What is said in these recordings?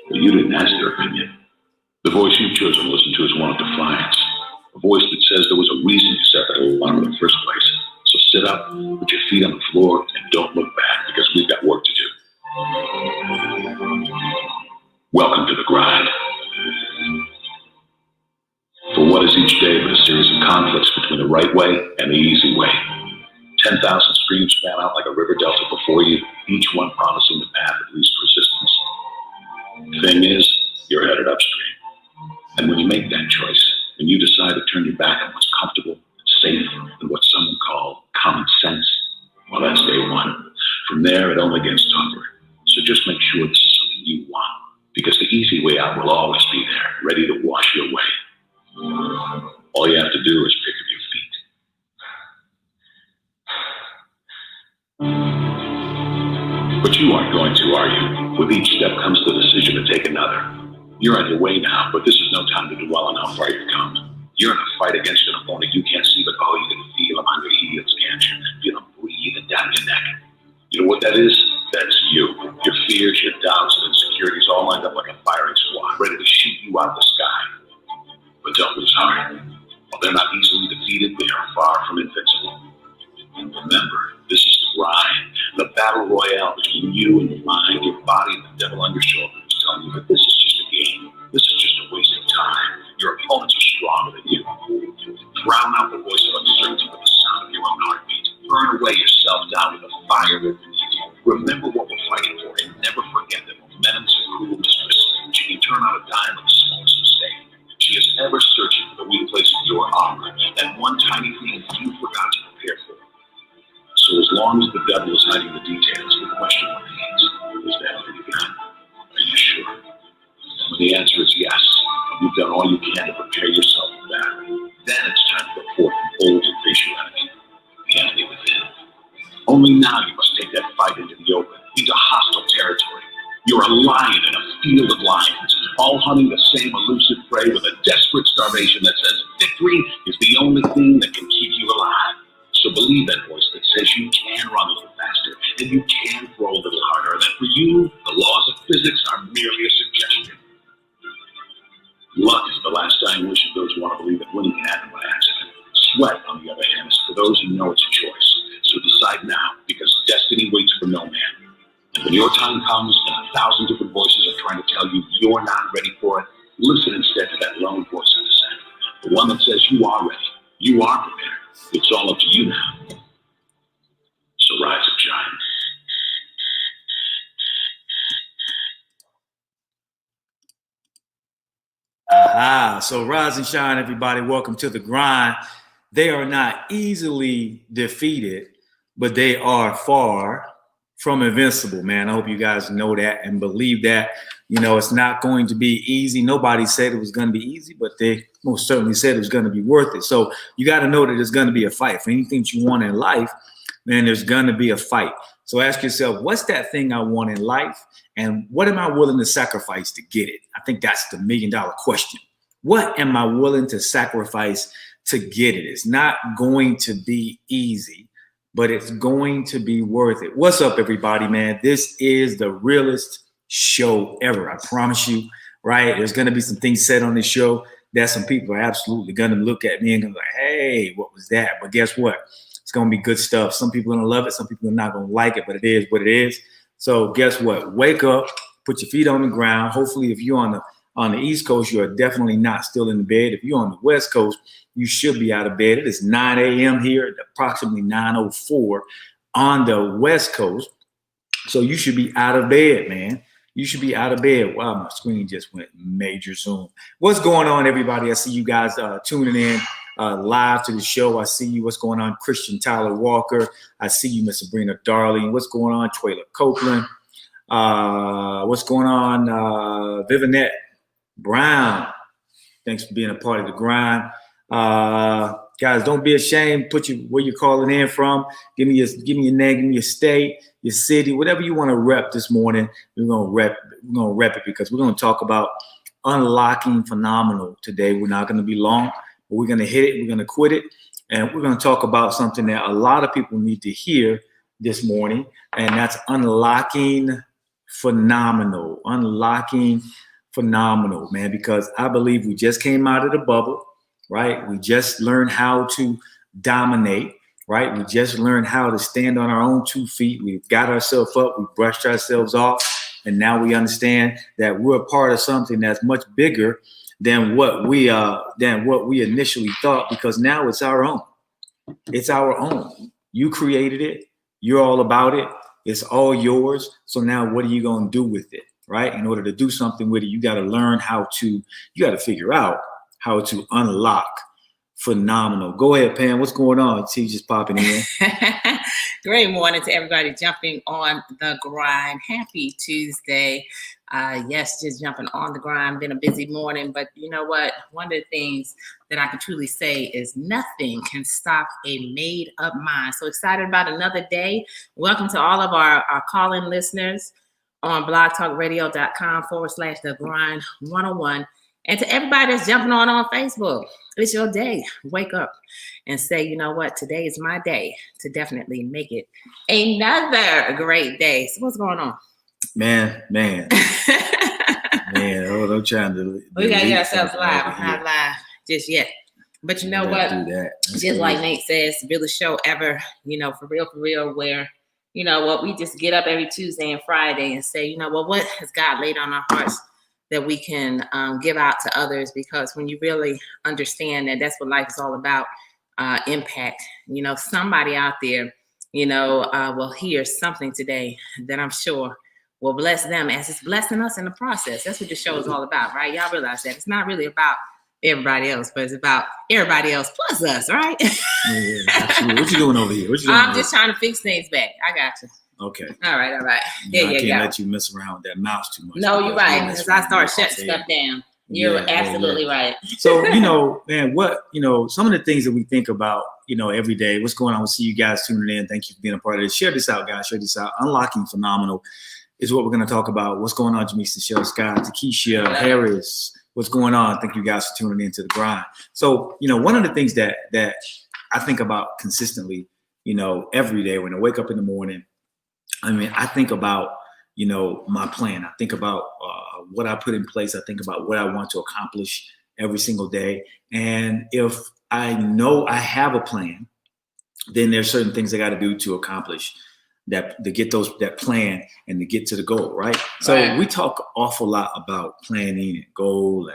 But you didn't ask their opinion. The voice you've chosen to listen to is one of defiance. A voice that says there was a reason you set that alarm in the first place. So sit up, put your feet on the floor, and don't look back, because we've got work to do. Welcome to the grind. For what is each day but a series of conflicts between the right way and the easy way? 10,000 streams span out like a river delta before you, each one promising the path of least resistance. The thing is, you're headed upstream. And when you make that choice, when you decide to turn your back on what's comfortable, safe, and what some would call common sense, well, that's day one. From there, it only gets tougher. So just make sure this is something you want, because the easy way out will always be there, ready to wash you away. All you have to do is pick up your feet. But you aren't going to, are you? With each step comes the decision to take another. You're on your way now, but this is no time to dwell on how far you've come. You're in a fight against an opponent you can't see, but oh, you can feel them on your heels, can't you? Feel them breathing down your neck. You know what that is? That's you. Your fears, your doubts, and insecurities all lined up like a firing squad, ready to shoot you out of the sky. But don't lose heart. While they're not easily defeated, they are far from invincible. And remember, this is the grind, the battle royale between you and your mind, your body, and the devil on your shoulder is telling you that this is just a game. This is just a waste of time. Your opponents are stronger than you. Drown out the voice of uncertainty with the sound of your own heartbeat. Burn away yourself down with the fire that beneath you. Remember what we're fighting for, and never forget that momentum's a cruel mistress. She can turn on a dime with the smallest mistake. She is ever searching for the weak place in your armor, that one tiny thing you forgot to prepare for. So as long as the devil is hiding the details, the question remains, is that all you got? Are you sure? When the answer is yes, you've done all you can to prepare yourself for battle. Then it's time to go forth and boldly face your enemy, the enemy within. Only now you must take that fight into the open, into hostile territory. You're a lion in a field of lions, all hunting the same elusive prey with a desperate starvation that says victory is the only thing that can keep you alive. So believe that voice that says you can run a little faster, and you can throw a little harder, and that for you, the laws of physics are merely a suggestion. Luck is the last dying wish of those who want to believe that winning can happen by accident. Sweat, on the other hand, is for those who know it's a choice. So decide now, because destiny waits for no man. And when your time comes and 1,000 different voices are trying to tell you you're not ready for it, listen instead to that lone voice of dissent. The one that says you are ready, you are prepared. It's all up to you now. So rise and shine. So rise and shine, everybody. Welcome to the grind. They are not easily defeated, but they are far from invincible, man. I hope you guys know that and believe that. You know, it's not going to be easy. Nobody said it was going to be easy, but they most certainly said it was going to be worth it. So you got to know that there's going to be a fight. For anything that you want in life, man, there's going to be a fight. So ask yourself, what's that thing I want in life? And what am I willing to sacrifice to get it? I think that's the $1 million question. What am I willing to sacrifice to get it? It's not going to be easy, but it's going to be worth it. What's up, everybody, man? This is the realest show ever. I promise you, right? There's going to be some things said on this show that some people are absolutely going to look at me and go like, hey, what was that? But guess what? It's going to be good stuff. Some people are going to love it. Some people are not going to like it, but it is what it is. So guess what? Wake up, put your feet on the ground. Hopefully, if you're on the East Coast, you're definitely not still in the bed. If you're on the West Coast, you should be out of bed. It is 9 a.m. here, approximately 9:04 on the West Coast. So you should be out of bed, man. You should be out of bed. Wow, my screen just went major zoom. What's going on, everybody? I see you guys tuning in live to the show. I see you. What's going on, Christian Tyler Walker? I see you, Miss Sabrina Darling. What's going on, Twayla Copeland? What's going on, Vivinette Brown? Thanks for being a part of the grind. Guys, don't be ashamed. Put where you're calling in from. Give me your name, give me your state, your city, whatever you want to rep this morning. We're gonna rep it because we're gonna talk about unlocking phenomenal today. We're not gonna be long, but we're gonna hit it, we're gonna quit it, and we're gonna talk about something that a lot of people need to hear this morning, and that's unlocking phenomenal, unlocking phenomenal, man, because I believe we just came out of the bubble, right? We just learned how to dominate, right? We just learned how to stand on our own 2 feet. We've got ourselves up, we brushed ourselves off, and now we understand that we're a part of something that's much bigger than what we initially thought, because now it's our own. It's our own. You created it. You're all about it. It's all yours. So now what are you going to do with it, right? In order to do something with it, you got to learn you got to figure out how to unlock phenomenal. Go ahead, Pam. What's going on? T just popping in. Great morning to everybody jumping on the grind. Happy Tuesday. Yes, just jumping on the grind. Been a busy morning, but you know what? One of the things that I can truly say is nothing can stop a made up mind. So excited about another day. Welcome to all of our call-in listeners on blogtalkradio.com/The Grind 101. And to everybody that's jumping on Facebook, it's your day. Wake up and say, you know what? Today is my day to definitely make it another great day. So what's going on? Man. Oh, I'm trying to. We got to get ourselves live. I'm not live just yet. But you know what? Do that. Just cool. Like Nate says, the realest show ever, for real, where, you know what, we just get up every Tuesday and Friday and say, you know what has God laid on our hearts that we can give out to others? Because when you really understand that that's what life is all about, impact, somebody out there, will hear something today that I'm sure will bless them as it's blessing us in the process. That's what the show is all about, right? Y'all realize that it's not really about everybody else, but it's about everybody else plus us, right? Yeah, absolutely. What you doing over here? I'm just trying to fix things back. I got you. Okay. All right. I can't let you mess around with that mouse too much. No, you're right. Because I start shutting stuff down. You're absolutely right. So, man, some of the things that we think about, every day, what's going on? We'll see you guys tuning in. Thank you for being a part of this. Share this out, guys. Share this out. Unlocking phenomenal is what we're going to talk about. What's going on, Jamisa, Shell, Scott, Takesha, Harris? What's going on? Thank you guys for tuning into the grind. So, one of the things that I think about consistently, every day when I wake up in the morning, I think about, my plan. I think about what I put in place. I think about what I want to accomplish every single day. And if I know I have a plan, then there's certain things I got to do to accomplish that, to get that plan and to get to the goal, right? So we talk an awful lot about planning and goal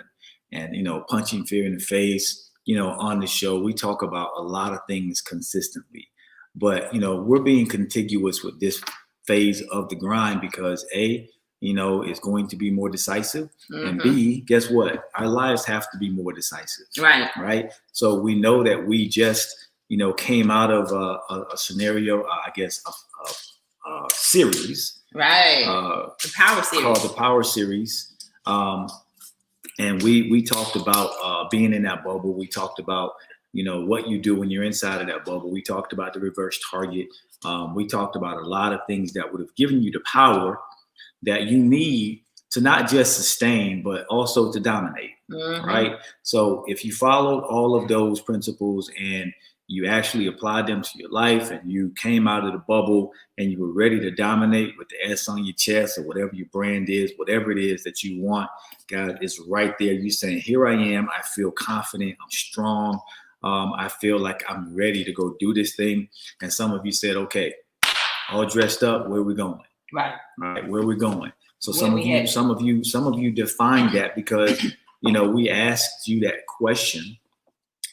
and punching fear in the face, on the show. We talk about a lot of things consistently, but, we're being contiguous with this phase of the grind because A, it's going to be more decisive, and B, guess what? Our lives have to be more decisive. Right. So we know that we just, came out of a scenario, a series. Right. The Power Series. Called the Power Series. And we talked about being in that bubble. We talked about, what you do when you're inside of that bubble. We talked about the reverse target. We talked about a lot of things that would have given you the power that you need to not just sustain, but also to dominate, right? So if you followed all of those principles and you actually applied them to your life and you came out of the bubble and you were ready to dominate with the S on your chest or whatever your brand is, whatever it is that you want, God is right there. You saying, here I am. I feel confident. I'm strong. I feel like I'm ready to go do this thing. And some of you said, okay, all dressed up, where we going? Right. Where we going? So some of you defined that because, we asked you that question.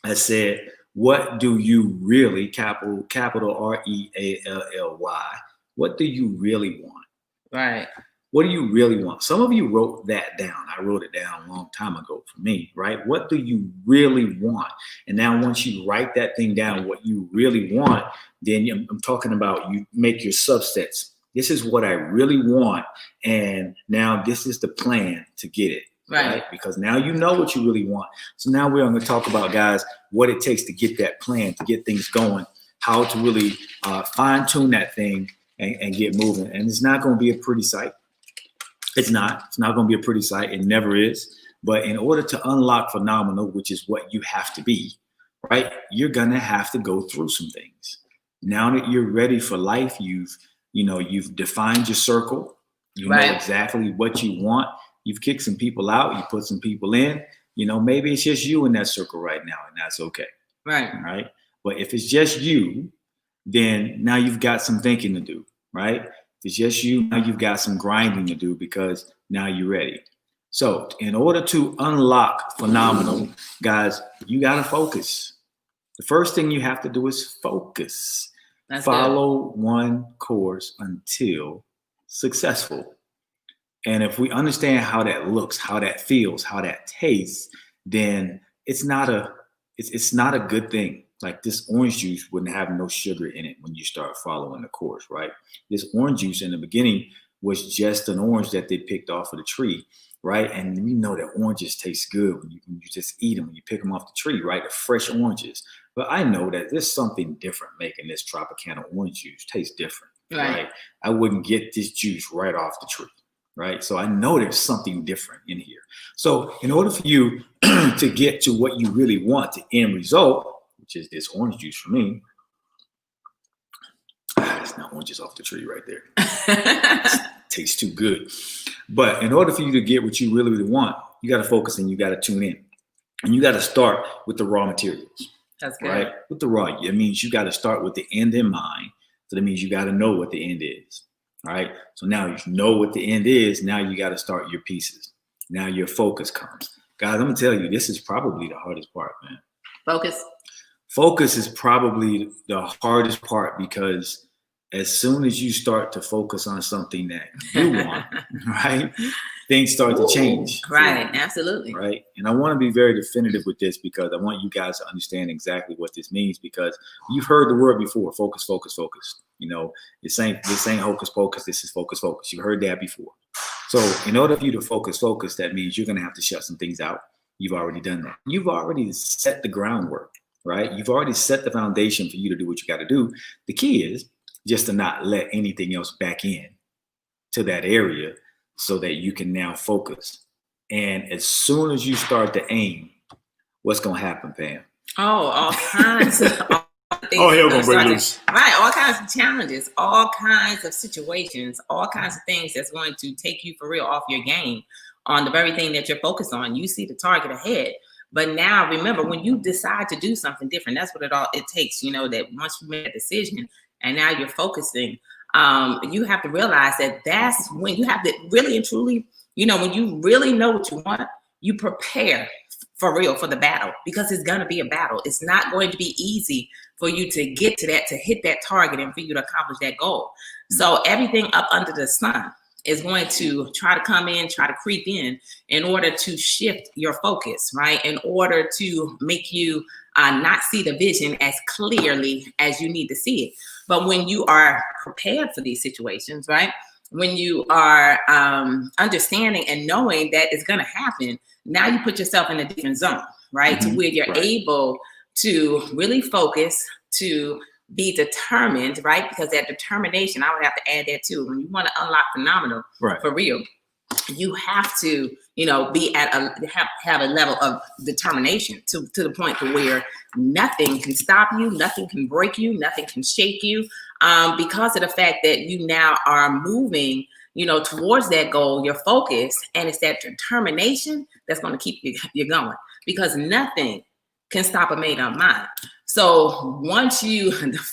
I said, what do you really, capital REALLY, what do you really want? Right. What do you really want? Some of you wrote that down. I wrote it down a long time ago for me, right? What do you really want? And now once you write that thing down, what you really want, then I'm talking about you make your subsets. This is what I really want. And now this is the plan to get it. Right. Because now you know what you really want. So now we're going to talk about, guys, what it takes to get that plan, to get things going, how to really fine tune that thing and get moving. And it's not going to be a pretty sight. It's not going to be a pretty sight. It never is. But in order to unlock phenomenal, which is what you have to be, right, you're going to have to go through some things. Now that you're ready for life, you've defined your circle. You know exactly what you want. You've kicked some people out. You put some people in. You know, maybe it's just you in that circle right now, and that's okay. Right. Right. But if it's just you, then now you've got some thinking to do. Right. If it's just you, now you've got some grinding to do because now you're ready. So in order to unlock phenomenal, guys, you got to focus. The first thing you have to do is focus. That's Follow one course until successful. And if we understand how that looks, how that feels, how that tastes, then it's not a good thing. Like this orange juice wouldn't have no sugar in it when you start following the course, right? This orange juice in the beginning was just an orange that they picked off of the tree, right? And we know that oranges taste good when you just eat them, when you pick them off the tree, right? The fresh oranges. But I know that there's something different making this Tropicana orange juice taste different, right? I wouldn't get this juice right off the tree, right? So I know there's something different in here. So in order for you to get to what you really want, the end result, which is this orange juice for me, it's not oranges off the tree right there. Tastes too good. But in order for you to get what you really, really want, you got to focus and you got to tune in. And you got to start with the raw materials. That's good. Right? With the raw, it means you got to start with the end in mind. So that means you got to know what the end is. All right. So now you know what the end is. Now you got to start your pieces. Now your focus comes. Guys, I'm going to tell you, this is probably the hardest part, man. Focus. Focus is probably the hardest part because as soon as you start to focus on something that you want, right, things start to change. Right, absolutely. Right. And I want to be very definitive with this because I want you guys to understand exactly what this means because you've heard the word before, focus, focus, focus. You know, this ain't hocus pocus, this is focus, focus. You heard that before. So in order for you to focus, that means you're going to have to shut some things out. You've already done that. You've already set the groundwork, right? You've already set the foundation for you to do what you got to do. The key is just to not let anything else back in to that area so that you can now focus. And as soon as you start to aim, what's going to happen, Pam? Oh, all kinds of things. Oh, hell gonna break loose. Right, all kinds of challenges, all kinds of situations, all kinds of things that's going to take you for real off your game on the very thing that you're focused on. You see the target ahead. But now remember, when you decide to do something different, that's what it takes, you know, that once you make a decision and now you're focusing, you have to realize that that's when you have to really and truly, you know, when you really know what you want, you prepare for real for the battle because it's going to be a battle. It's not going to be easy for you to get to that, to hit that target and for you to accomplish that goal. So everything up under the sun is going to try to come in, try to creep in order to shift your focus, right? In order to make you not see the vision as clearly as you need to see it. But when you are prepared for these situations, right? When you are understanding and knowing that it's going to happen, now you put yourself in a different zone, right? To where you're able to really focus, to be determined, right? Because that determination, I would have to add that too. When you want to unlock phenomenal for real, you have to, you know, be at have a level of determination to the point to where nothing can stop you, nothing can break you, nothing can shake you, because of the fact that you now are moving, you know, towards that goal, your focus, and it's that determination that's going to keep you going because nothing can stop a made up mind. So once you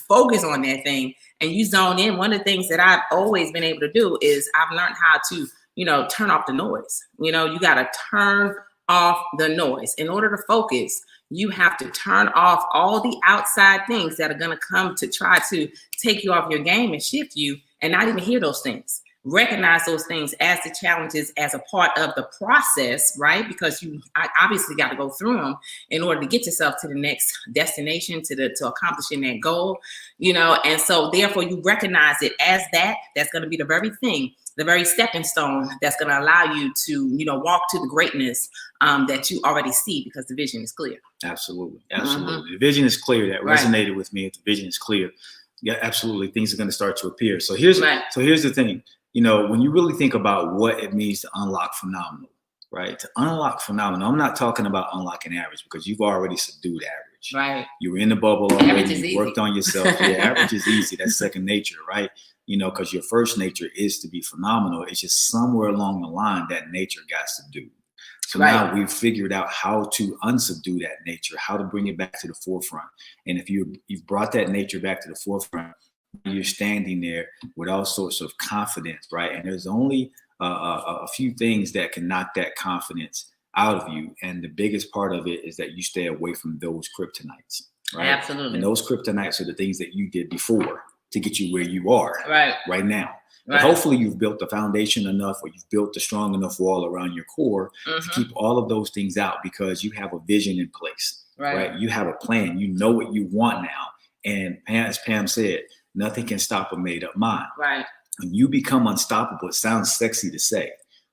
focus on that thing and you zone in, one of the things that I've always been able to do is I've learned how to, you know, turn off the noise. You know, you got to turn off the noise. In order to focus, you have to turn off all the outside things that are going to come to try to take you off your game and shift you and not even hear those things. Recognize those things as the challenges as a part of the process, right? Because you obviously got to go through them in order to get yourself to the next destination, to accomplishing that goal, you know. And so therefore you recognize it as that's going to be the very thing, the very stepping stone that's going to allow you to, you know, walk to the greatness that you already see because the vision is clear. Absolutely. The vision is clear. That resonated with me. If the vision is clear, yeah, absolutely. Things are going to start to appear. So here's the thing. You know, when you really think about what it means to unlock phenomenal, right? To unlock phenomenal, I'm not talking about unlocking average because you've already subdued average. average. Right. You were in the bubble Average already. is You worked on yourself. Yeah, average is easy. That's second nature, right? You know, because your first nature is to be phenomenal. It's just somewhere along the line that nature got subdued. So Right. now we've figured out how to unsubdue that nature, how to bring it back to the forefront. And if you've brought that nature back to the forefront, you're standing there with all sorts of confidence, right? And there's only a few things that can knock that confidence out of you. And the biggest part of it is that you stay away from those kryptonites, right? Absolutely. And those kryptonites are the things that you did before to get you where you are right now. But Right. hopefully you've built the foundation enough, or you've built a strong enough wall around your core to keep all of those things out, because you have a vision in place, right? You have a plan. You know what you want now. And as Pam said, nothing can stop a made up mind. Right. When you become unstoppable, it sounds sexy to say,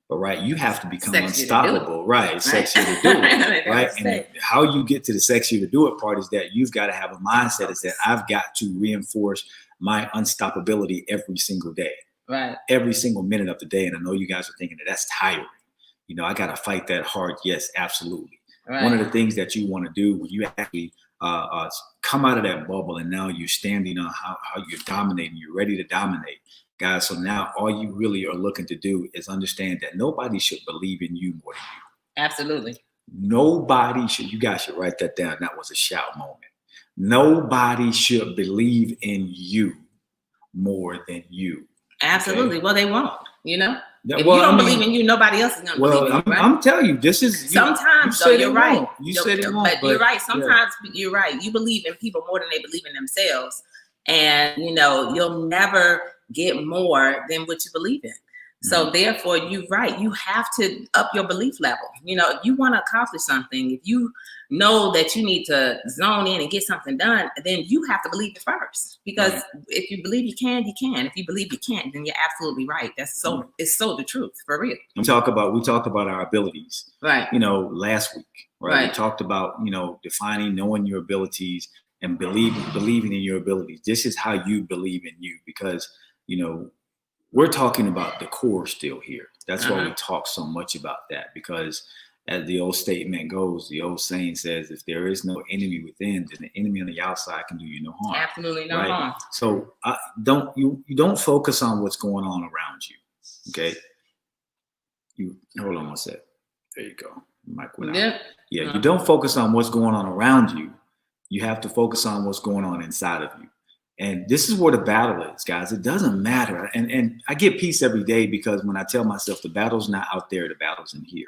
but right, you have to become Sexy to do it. unstoppable. Right. It's sexy to do it. Right. And how you get to the sexy to do it part is that you've got to have a mindset is that I've got to reinforce my unstoppability every single day. Right. Every single minute of the day. And I know you guys are thinking that that's tiring. You know, I got to fight that hard. Yes, absolutely. Right. One of the things that you want to do when you actually come out of that bubble and now you're standing on how you're dominating, you're ready to dominate, guys. So now all you really are looking to do is understand that nobody should believe in you more than you. Absolutely. Nobody should, you guys should write that down. That was a shout moment. Nobody should believe in you more than you. Absolutely. Okay? Well, they won't, you know? Yeah, if you don't believe in you, nobody else is going to believe in you, right? I'm telling you, this is... Sometimes, though, you're right. You said it wrong. But you're right. Sometimes you're right. You believe in people more than they believe in themselves. And, you know, you'll never get more than what you believe in. So therefore, you're right. You have to up your belief level. You know, if you want to accomplish something, if you know that you need to zone in and get something done, then you have to believe it first. Because if you believe you can, you can. If you believe you can't, then you're absolutely right. That's so it's so the truth, for real. We talked about our abilities. Right. You know, last week, right? We talked about, you know, defining, knowing your abilities and believing in your abilities. This is how you believe in you, because, you know, we're talking about the core still here. That's why we talk so much about that, because as the old statement goes, the old saying says, if there is no enemy within, then the enemy on the outside can do you no harm. Absolutely no harm. So you don't focus on what's going on around you. Okay. You hold on one sec. There you go. Mic went out. Yeah. You don't focus on what's going on around you. You have to focus on what's going on inside of you. And this is where the battle is, guys. It doesn't matter. And I get peace every day, because when I tell myself the battle's not out there, the battle's in here,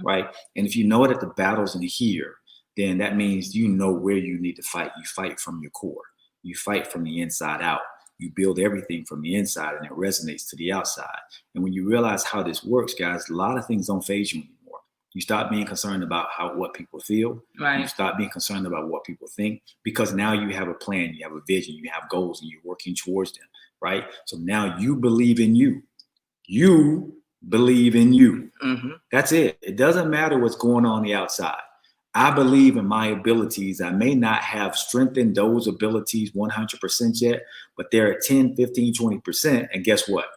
right? And if you know that the battle's in here, then that means you know where you need to fight. You fight from your core. You fight from the inside out. You build everything from the inside, and it resonates to the outside. And when you realize how this works, guys, a lot of things don't faze you anymore. You stop being concerned about what people feel. Right. You stop being concerned about what people think, because now you have a plan, you have a vision, you have goals, and you're working towards them, right? So now you believe in you. You believe in you. That's it. It doesn't matter what's going on the outside. I believe in my abilities. I may not have strengthened those abilities 100% yet, but they're at 10, 15, 20%. And guess what?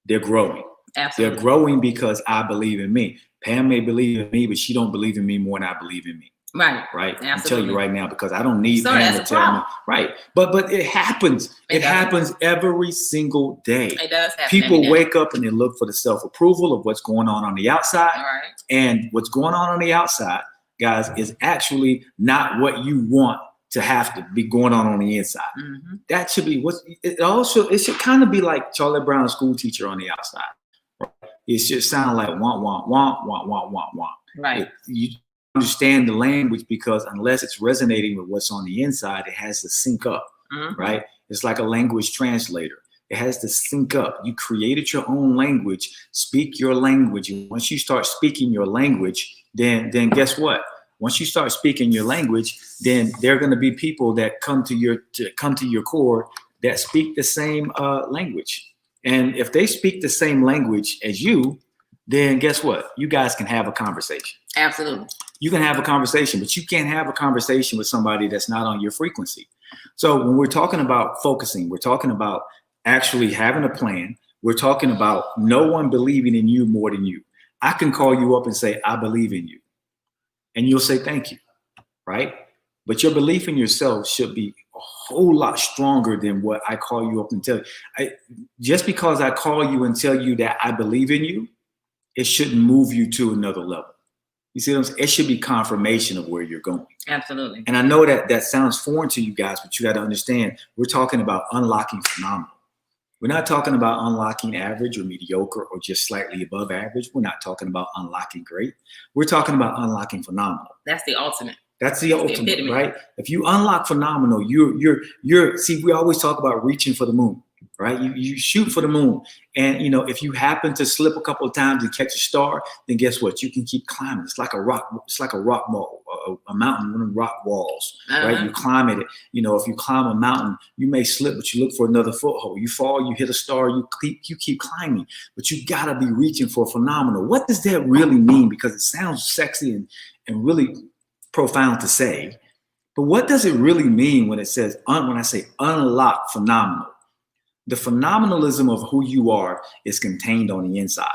They're growing. Absolutely. They're growing because I believe in me. Pam may believe in me, but she don't believe in me more than I believe in me. Right. Right. Absolutely. I tell you right now, because I don't need Pam to tell me. Right. But it happens. It happens every single day. It does happen. People wake up and they look for the self-approval of what's going on the outside. Right. And what's going on the outside, guys, is actually not what you want to have to be going on the inside. That should be it should kind of be like Charlie Brown's school teacher on the outside. It should sound like want. Right. You understand the language, because unless it's resonating with what's on the inside, it has to sync up. Right. It's like a language translator. It has to sync up. You created your own language. Speak your language. And once you start speaking your language, then guess what? Once you start speaking your language, then there are going to be people that come to your core that speak the same language. And if they speak the same language as you, then guess what? You guys can have a conversation. Absolutely. You can have a conversation, but you can't have a conversation with somebody that's not on your frequency. So when we're talking about focusing, we're talking about actually having a plan. We're talking about no one believing in you more than you. I can call you up and say, I believe in you. And you'll say, thank you. Right? But your belief in yourself should be a whole lot stronger than what I call you up and tell you. Just because I call you and tell you that I believe in you, it shouldn't move you to another level. You see what I'm saying? It should be confirmation of where you're going. Absolutely. And I know that sounds foreign to you guys, but you got to understand, we're talking about unlocking phenomenal. We're not talking about unlocking average or mediocre or just slightly above average. We're not talking about unlocking great. We're talking about unlocking phenomenal. That's the ultimate. That's the ultimate, right? If you unlock phenomenal, you're see, we always talk about reaching for the moon, right? You shoot for the moon. And you know, if you happen to slip a couple of times and catch a star, then guess what? You can keep climbing. It's like a rock wall, a mountain, one of rock walls, right? You climb it. You know, if you climb a mountain, you may slip, but you look for another foothold. You fall, you hit a star, you keep climbing, but you gotta be reaching for phenomenal. What does that really mean? Because it sounds sexy and really profound to say, but what does it really mean when it says, when I say unlock phenomenal? The phenomenalism of who you are is contained on the inside,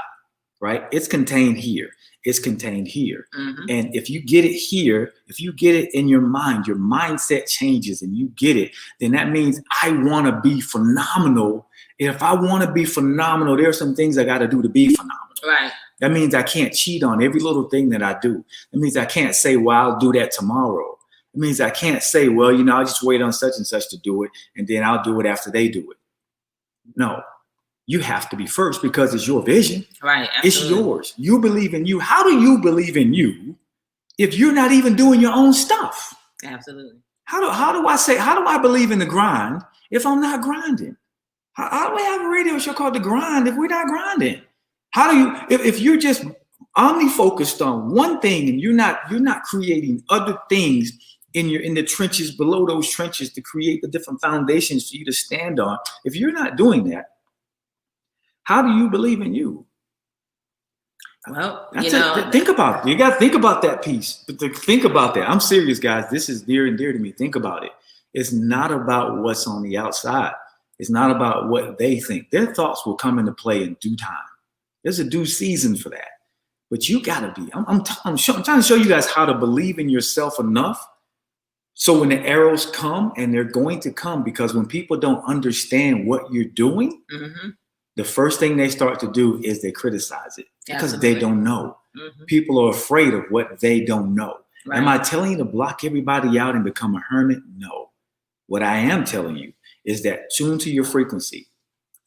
right? It's contained here. It's contained here. Mm-hmm. And if you get it here, if you get it in your mind, your mindset changes and you get it, then that means I want to be phenomenal. And if I want to be phenomenal, there are some things I got to do to be phenomenal. Right. That means I can't cheat on every little thing that I do. That means I can't say, well, I'll do that tomorrow. It means I can't say, well, you know, I'll just wait on such and such to do it, and then I'll do it after they do it. No, you have to be first because it's your vision. Right. Absolutely. It's yours. You believe in you. How do you believe in you if you're not even doing your own stuff? Absolutely. How do I believe in the grind if I'm not grinding? How do we have a radio show called The Grind if we're not grinding? How do you, if you're just omni-focused on one thing and you're not creating other things in the trenches, below those trenches, to create the different foundations for you to stand on, if you're not doing that, how do you believe in you? Well, think about it. You got to think about that piece. Think about that. I'm serious, guys. This is dear and dear to me. Think about it. It's not about what's on the outside. It's not about what they think. Their thoughts will come into play in due time. There's a due season for that. But you got to be. I'm trying to show you guys how to believe in yourself enough so when the arrows come, and they're going to come, because when people don't understand what you're doing, mm-hmm. the first thing they start to do is they criticize it because Absolutely. They don't know. Mm-hmm. People are afraid of what they don't know. Right. Am I telling you to block everybody out and become a hermit? No. What I am telling you is that tune to your frequency.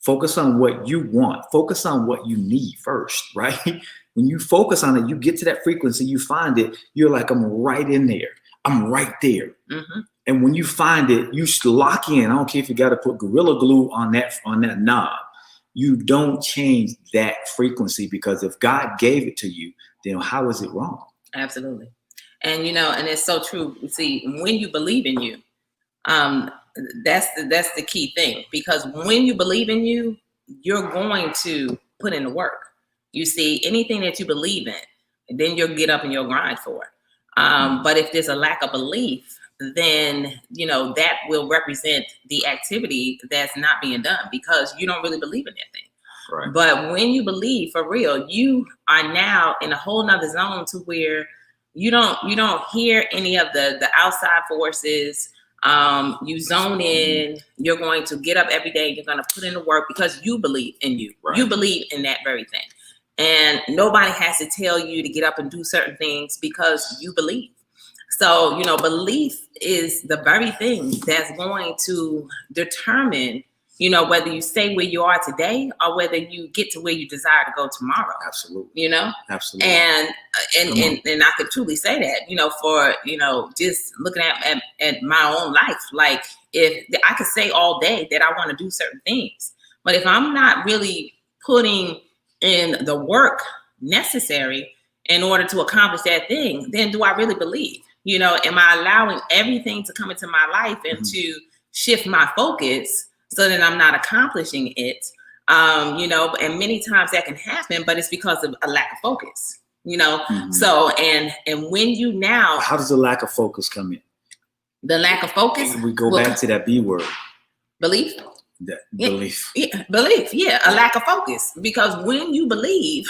Focus on what you want. Focus on what you need first, right? When you focus on it, you get to that frequency, you find it, you're like, I'm right in there. I'm right there. Mm-hmm. And when you find it, you lock in. I don't care if you got to put Gorilla Glue on that knob. You don't change that frequency, because if God gave it to you, then how is it wrong? Absolutely. And, and it's so true. See, when you believe in you, that's the key thing, because when you believe in you, you're going to put in the work. You see, anything that you believe in, then you'll get up and you'll grind for it. But if there's a lack of belief, then, that will represent the activity that's not being done, because you don't really believe in that thing. Right. But when you believe for real, you are now in a whole nother zone to where you don't hear any of the outside forces. You zone in, you're going to get up every day, you're going to put in the work because you believe in you. Right. You believe in that very thing. And nobody has to tell you to get up and do certain things because you believe. So, belief is the very thing that's going to determine, whether you stay where you are today or whether you get to where you desire to go tomorrow. Absolutely. Absolutely. And I could truly say that, for, just looking at my own life, like if I could say all day that I want to do certain things, but if I'm not really putting in the work necessary in order to accomplish that thing, then do I really believe? Am I allowing everything to come into my life and mm-hmm. to shift my focus so that I'm not accomplishing it? And many times that can happen, but it's because of a lack of focus, Mm-hmm. So, and when you now, how does the lack of focus come in? The lack of focus. We go back to that B word. Belief. Belief. Belief. Yeah. A lack of focus, because when you believe,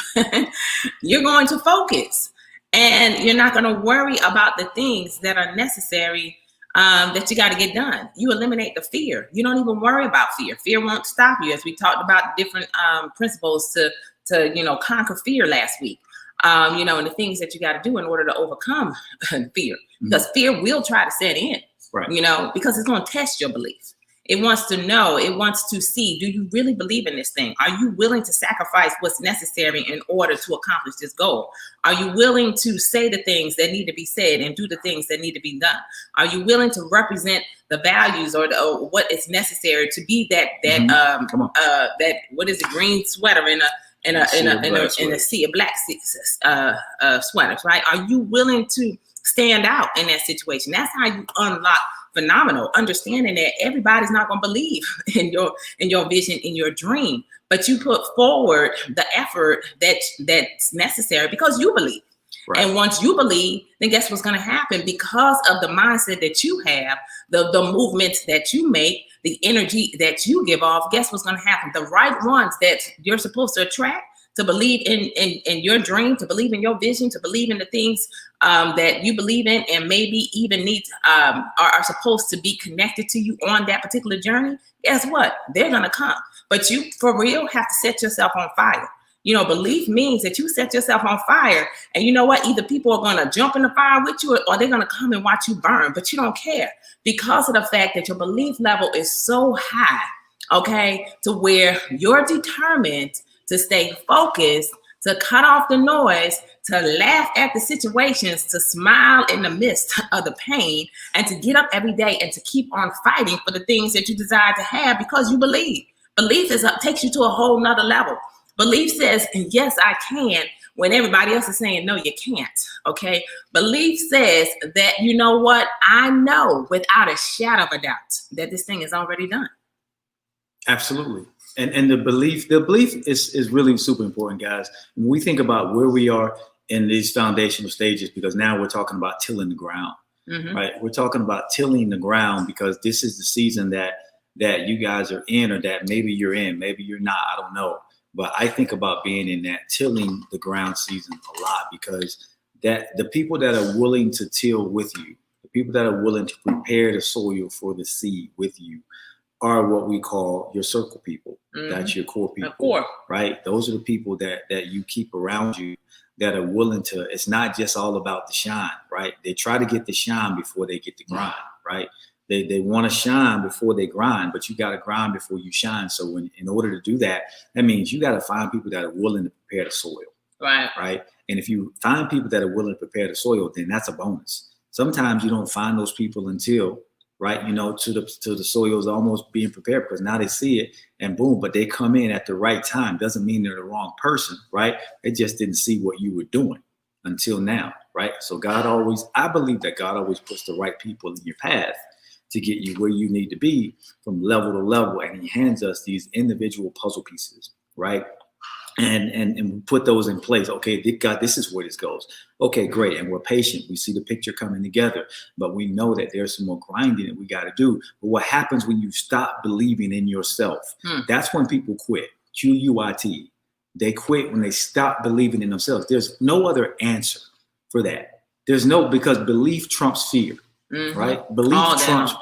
you're going to focus and you're not going to worry about the things that are necessary that you got to get done. You eliminate the fear. You don't even worry about fear. Fear won't stop you, as we talked about different principles to conquer fear last week. And the things that you got to do in order to overcome fear, because fear will try to set in, right? Because it's going to test your belief. It wants to know, it wants to see, do you really believe in this thing? Are you willing to sacrifice what's necessary in order to accomplish this goal? Are you willing to say the things that need to be said and do the things that need to be done? Are you willing to represent the values or what is necessary to be that what is it, green sweater in a sea of black sweaters, right? Are you willing to stand out in that situation? That's how you unlock phenomenal, understanding that everybody's not going to believe in your vision, in your dream, but you put forward the effort that's necessary because you believe. Right. And once you believe, then guess what's going to happen? Because of the mindset that you have, the movements that you make, the energy that you give off, guess what's going to happen? The right ones that you're supposed to attract, to believe in your dream, to believe in your vision, to believe in the things that you believe in, and maybe even are supposed to be connected to you on that particular journey. Guess what? They're gonna come, but you for real have to set yourself on fire. Belief means that you set yourself on fire, and you know what? Either people are gonna jump in the fire with you, or they're gonna come and watch you burn. But you don't care because of the fact that your belief level is so high, okay, to where you're determined to stay focused, to cut off the noise, to laugh at the situations, to smile in the midst of the pain, and to get up every day and to keep on fighting for the things that you desire to have because you believe. Belief takes you to a whole nother level. Belief says, yes, I can, when everybody else is saying, no, you can't, okay? Belief says that, you know what? I know without a shadow of a doubt that this thing is already done. Absolutely. And the belief is really super important, guys. When we think about where we are in these foundational stages, because now we're talking about tilling the ground, right? We're talking about tilling the ground because this is the season that you guys are in, or that maybe you're in, maybe you're not, I don't know. But I think about being in that tilling the ground season a lot, because that the people that are willing to till with you, the people that are willing to prepare the soil for the seed with you, are what we call your circle people. That's your core people, right? Those are the people that you keep around you that are willing to, it's not just all about the shine, right? They try to get the shine before they get the grind, right? They want to shine before they grind, but you got to grind before you shine. So in order to do that, that means you got to find people that are willing to prepare the soil, right? And if you find people that are willing to prepare the soil, then that's a bonus. Sometimes you don't find those people until, right, to the soil is almost being prepared, because now they see it and boom, but they come in at the right time. Doesn't mean they're the wrong person, right? They just didn't see what you were doing until now, right? So I believe that God always puts the right people in your path to get you where you need to be from level to level. And he hands us these individual puzzle pieces, right? And we put those in place. Okay, God, this is where this goes. Okay, great. And we're patient. We see the picture coming together, but we know that there's some more grinding that we got to do. But what happens when you stop believing in yourself? That's when people quit. QUIT. They quit when they stop believing in themselves. There's no other answer for that. Because belief trumps fear, right? Belief trumps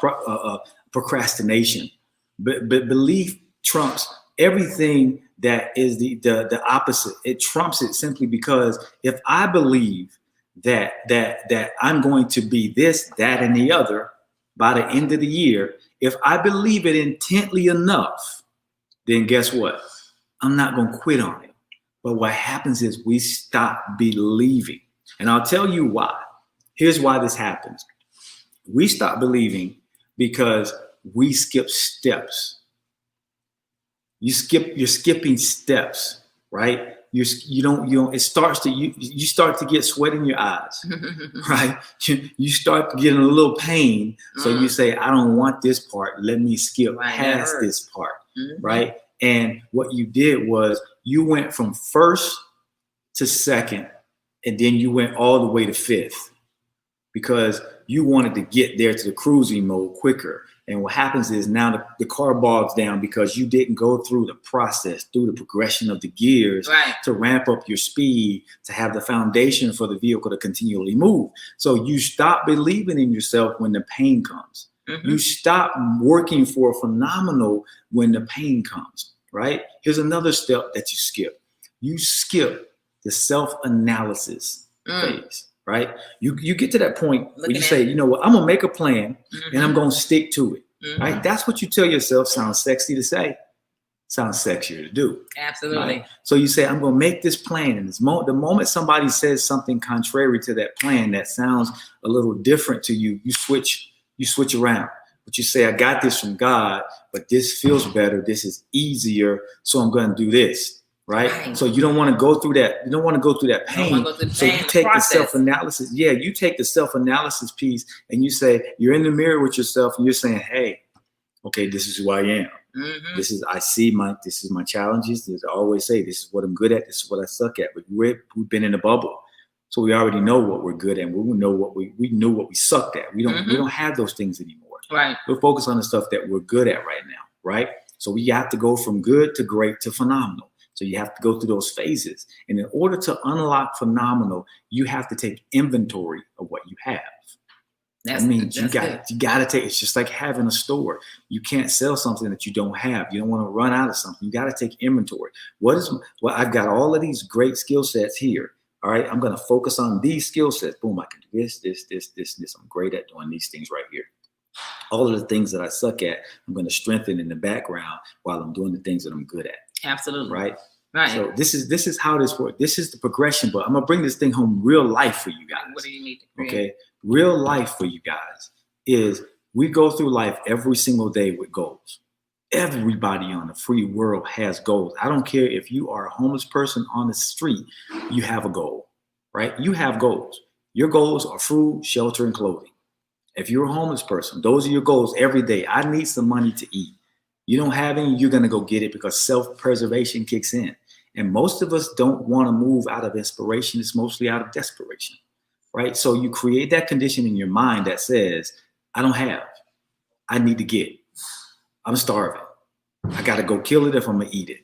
procrastination. But belief trumps everything that is the opposite. It trumps it simply because if I believe that I'm going to be this, that, and the other by the end of the year, if I believe it intently enough, then guess what? I'm not going to quit on it. But what happens is we stop believing. And I'll tell you why. Here's why this happens. We stop believing because we skip steps. You're skipping steps, right? You start to get sweat in your eyes, right? You start getting a little pain. So you say, I don't want this part. Let me skip past this part, right? And what you did was you went from first to second, and then you went all the way to fifth because you wanted to get there to the cruising mode quicker. And what happens is now the car bogs down because you didn't go through the process, through the progression of the gears to ramp up your speed, to have the foundation for the vehicle to continually move. So you stop believing in yourself when the pain comes. You stop working for phenomenal when the pain comes, right? Here's another step that you skip. You skip the self-analysis phase. Right? You get to that point where you say, you know what, I'm gonna make a plan and I'm gonna stick to it. Right? That's what you tell yourself. Sounds sexy to say, sounds sexier to do. Absolutely. Right? So you say, I'm gonna make this plan, and the moment somebody says something contrary to that plan that sounds a little different to you, you switch around. But you say, I got this from God, but this feels better, this is easier, so I'm gonna do this. Right. So you don't want to go through that. You don't want to go through that pain. So you take the self-analysis. Yeah, you take the self-analysis piece and you say, you're in the mirror with yourself and you're saying, hey, okay, this is who I am. This is my challenges. As I always say, this is what I'm good at. This is what I suck at. But we've been in a bubble. So we already know what we're good at. We know what we knew what we sucked at. We don't have those things anymore. Right. We're focused on the stuff that we're good at right now. Right. So we have to go from good to great to phenomenal. So you have to go through those phases. And in order to unlock phenomenal, you have to take inventory of what you have. That means you got to take, it's just like having a store. You can't sell something that you don't have. You don't want to run out of something. You got to take inventory. I've got all of these great skill sets here. All right. I'm going to focus on these skill sets. Boom. I can do this. I'm great at doing these things right here. All of the things that I suck at, I'm going to strengthen in the background while I'm doing the things that I'm good at. Absolutely. Right. So this is how this works. This is the progression, but I'm gonna bring this thing home real life for you guys. What do you need to create? Okay. Real life for you guys is we go through life every single day with goals. Everybody on the free world has goals. I don't care if you are a homeless person on the street, you have a goal, right? You have goals. Your goals are food, shelter, and clothing. If you're a homeless person, those are your goals every day. I need some money to eat. You don't have any, you're going to go get it because self-preservation kicks in. And most of us don't want to move out of inspiration. It's mostly out of desperation, right? So you create that condition in your mind that says, I don't have, I need to get, I'm starving. I got to go kill it if I'm going to eat it,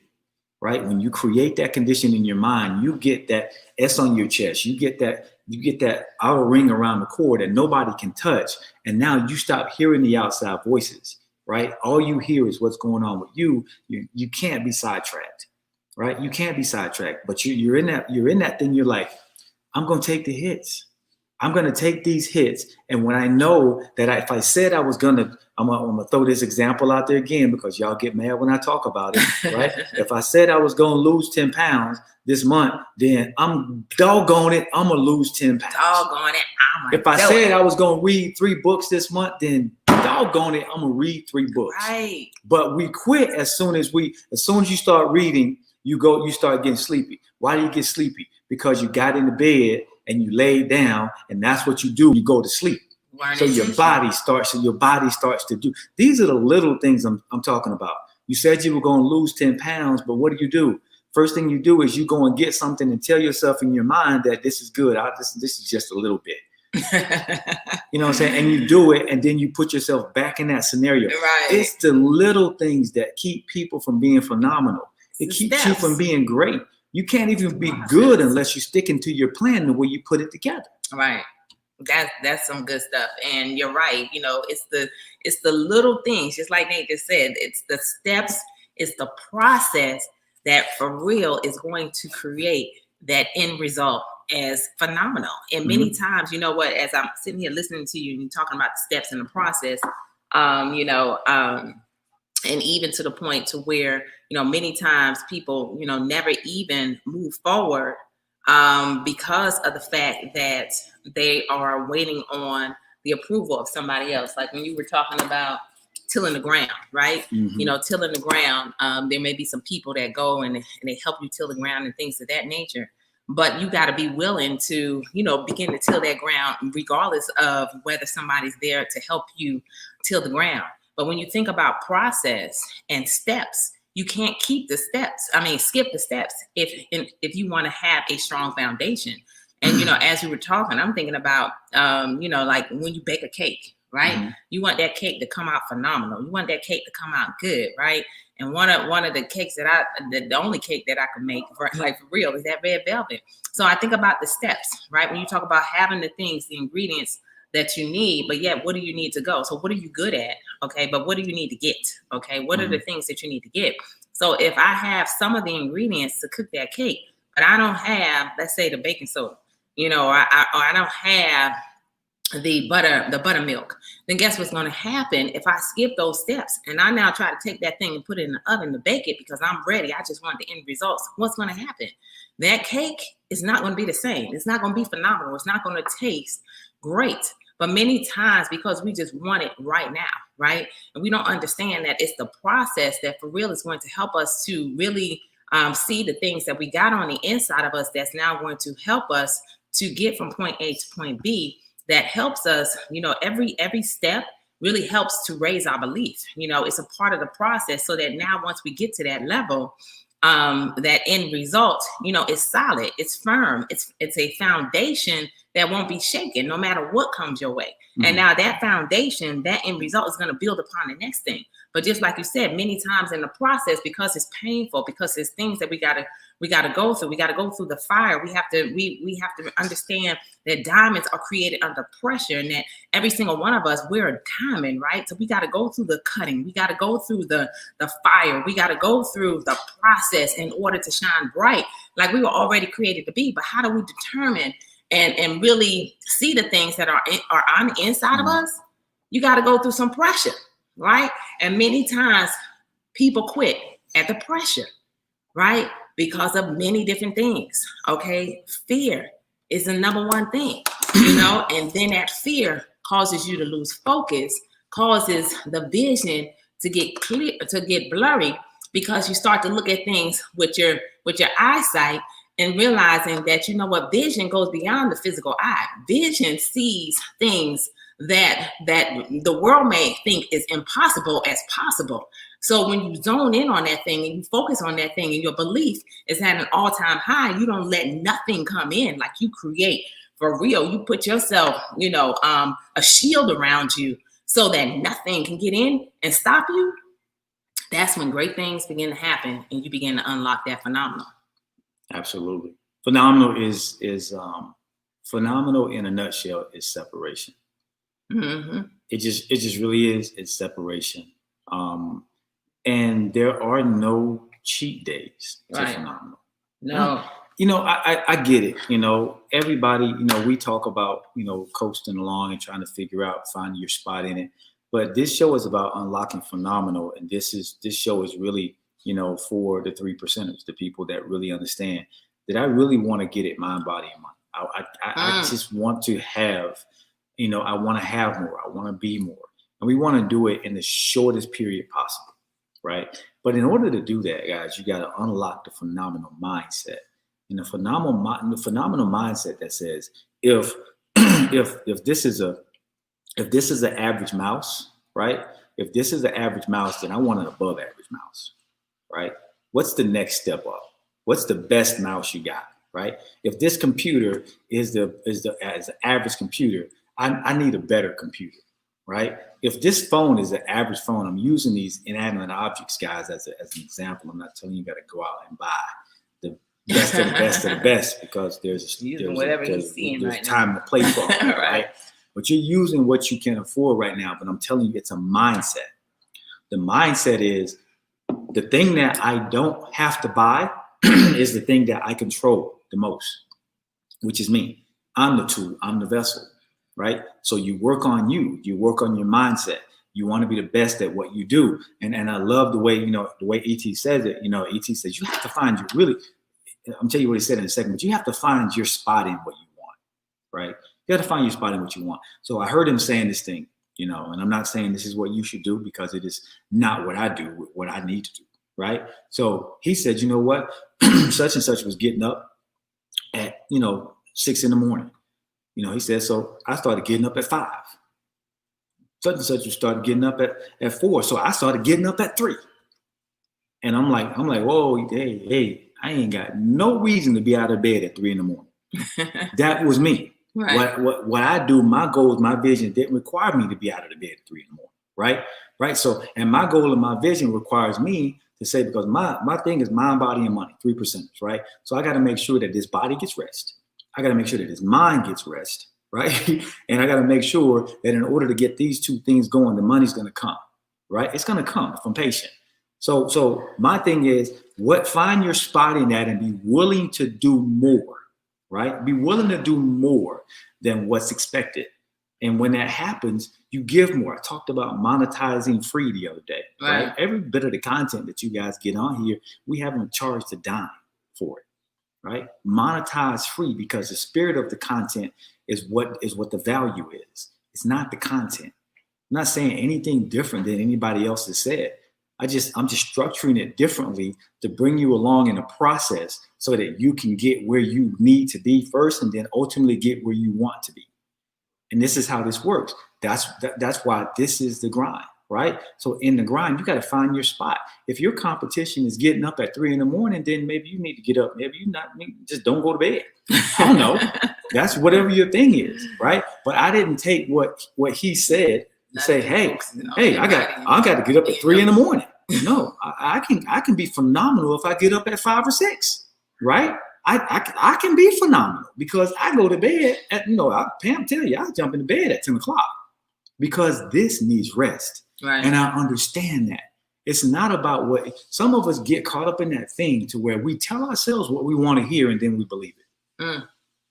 right? When you create that condition in your mind, you get that S on your chest. You get that outer ring around the core that nobody can touch. And now you stop hearing the outside voices. Right? All you hear is what's going on with you. You can't be sidetracked, right? You can't be sidetracked, but you're in that thing. You're like, I'm going to take the hits. I'm going to take these hits. And when I know that if I said I was going to, I'm going to throw this example out there again, because y'all get mad when I talk about it, right? If I said I was going to lose 10 pounds this month, then I'm doggone it, I'm going to lose 10 pounds. Doggone it, if I said I was going to read 3 books this month, then doggone it, I'm gonna read 3 books. Right. But we quit as soon as you start reading, you start getting sleepy. Why do you get sleepy? Because you got in the bed and you laid down, and that's what you do. You go to sleep. So your body starts to do. These are the little things I'm talking about. You said you were gonna lose 10 pounds, but what do? First thing you do is you go and get something and tell yourself in your mind that this is good. This is just a little bit. You know what I'm saying? And you do it, and then you put yourself back in that scenario. Right. It's the little things that keep people from being phenomenal. It keeps you from being great. You can't even be good unless you're sticking to your plan the way you put it together. Right. That's some good stuff. And you're right. You know, it's the little things, just like Nate just said. It's the steps, it's the process that for real is going to create that end result as phenomenal. And many times, you know what, as I'm sitting here listening to you and you're talking about the steps in the process, and even to the point to where, many times people, never even move forward because of the fact that they are waiting on the approval of somebody else. Like when you were talking about tilling the ground, right? Tilling the ground, there may be some people that go and they help you till the ground and things of that nature. But you got to be willing to, begin to till that ground, regardless of whether somebody's there to help you till the ground. But when you think about process and steps, you can't skip the steps if you want to have a strong foundation. And, as we were talking, I'm thinking about, like when you bake a cake, right? Mhm. You want that cake to come out phenomenal. You want that cake to come out good, right? And one of the cakes the only cake that I can make for real is that red velvet. So I think about the steps, right? When you talk about having the things, the ingredients that you need, but yet what do you need to go? So what are you good at? Okay, but what do you need to get? Okay, what are the things that you need to get? So if I have some of the ingredients to cook that cake, but I don't have, let's say, the baking soda, or I don't have the buttermilk, then guess what's going to happen if I skip those steps and I now try to take that thing and put it in the oven to bake it because I'm ready. I just want the end results. What's going to happen? That cake is not going to be the same. It's not going to be phenomenal. It's not going to taste great. But many times, because we just want it right now, right? And we don't understand that it's the process that for real is going to help us to really see the things that we got on the inside of us that's now going to help us to get from point A to point B. That helps us, every step really helps to raise our belief. It's a part of the process so that now once we get to that level, that end result, is solid, it's firm, it's a foundation that won't be shaken no matter what comes your way. Mm-hmm. And now that foundation, that end result is going to build upon the next thing. But just like you said, many times in the process, because it's painful, because there's things that we gotta go through. We gotta go through the fire. We have to understand that diamonds are created under pressure, and that every single one of us, we're a diamond, right? So we gotta go through the cutting. We gotta go through the fire. We gotta go through the process in order to shine bright, like we were already created to be. But how do we determine and really see the things that are on the inside of us? You got to go through some pressure, right? And many times people quit at the pressure, right? Because of many different things, okay? Fear is the number one thing, and then that fear causes you to lose focus, causes the vision to get clear, to get blurry, because you start to look at things with your eyesight, and realizing that, vision goes beyond the physical eye. Vision sees things that the world may think is impossible as possible. So when you zone in on that thing and you focus on that thing and your belief is at an all-time high, you don't let nothing come in. Like, you create for real. You put yourself, a shield around you so that nothing can get in and stop you. That's when great things begin to happen and you begin to unlock that phenomenon. Absolutely. Phenomenal is phenomenal in a nutshell is separation. Mm-hmm. It just really is. It's separation. And there are no cheat days to phenomenal. No. I get it. Everybody, we talk about, coasting along and trying to figure out, finding your spot in it. But this show is about unlocking phenomenal. And this show is really, for the 3%ers, the people that really understand that I really want to get it mind, body, and mind. I just want to have, I want to have more. I want to be more. And we want to do it in the shortest period possible, right? But in order to do that, guys, you got to unlock the phenomenal mindset. And the phenomenal mindset that says, if this is an average mouse, right? If this is an average mouse, then I want an above average mouse. Right? What's the next step up? What's the best mouse you got? Right? If this computer is the average computer, I need a better computer. Right? If this phone is an average phone, I'm using these inanimate objects, guys, as an example. I'm not telling you got to go out and buy the best of the best of the best, because there's time to play for it, right? But you're using what you can afford right now. But I'm telling you, it's a mindset. The mindset is, the thing that I don't have to buy is the thing that I control the most, which is me. I'm the tool. I'm the vessel, right? So you work on you. You work on your mindset. You want to be the best at what you do. And I love the way, the way E.T. says it. E.T. says you have to find I'm telling you what he said in a second, but you have to find your spot in what you want, right? You got to find your spot in what you want. So I heard him saying this thing, and I'm not saying this is what you should do, because it is not what I do, what I need to do, right? So he said, you know what? Such and such was getting up at, 6 a.m. He said, so I started getting up at 5. Such and such started getting up at 4. So I started getting up at 3. And I'm like, whoa, hey, I ain't got no reason to be out of bed at 3 a.m. That was me, Right. What I do, my goals, my vision didn't require me to be out of the bed at 3 in the morning, right? Right. So, and my goal and my vision requires me to say, because my thing is mind, body, and money, 3%, right? So I got to make sure that this body gets rest. I got to make sure that this mind gets rest, right? And I got to make sure that in order to get these two things going, the money's going to come, right? It's going to come if I'm patient. So my thing is, find your spot in that and be willing to do more, right? Be willing to do more than what's expected. And when that happens, you give more. I talked about monetizing free the other day, right? Every bit of the content that you guys get on here, we haven't charged a dime for it, right? Monetize free, because the spirit of the content is what the value is. It's not the content. I'm not saying anything different than anybody else has said. I'm just structuring it differently to bring you along in a process so that you can get where you need to be first, and then ultimately get where you want to be. And this is how this works. That's why this is the grind, right? So in the grind, you got to find your spot. If your competition is getting up at 3 in the morning, then maybe you need to get up. Maybe just don't go to bed. I don't know. That's whatever your thing is, right? But I didn't take what he said and say, hey, I got to get up at 3 in the morning. No, I can be phenomenal if I get up at 5 or 6, right? I can be phenomenal because I go to bed at, Pam tell you, I jump into bed at 10 o'clock because this needs rest. Right. And I understand that. It's not about what some of us get caught up in, that thing to where we tell ourselves what we want to hear and then we believe it. Mm.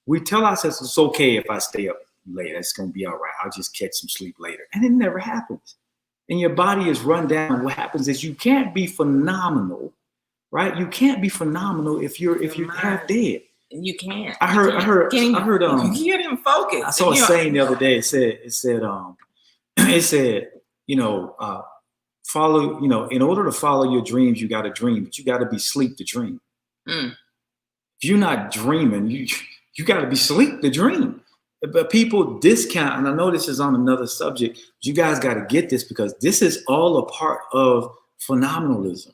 We tell ourselves it's okay if I stay up late. It's going to be all right. I'll just catch some sleep later. And it never happens. And your body is run down. What happens is you can't be phenomenal, right? You can't be phenomenal if you're half dead. You can't. I heard. You didn't focus. I saw a saying the other day. It said, follow. In order to follow your dreams, you got to dream, but you got to be sleep to dream. Mm. If you're not dreaming, you got to be sleep to dream. But people discount, and I know this is on another subject, but you guys got to get this, because this is all a part of phenomenalism.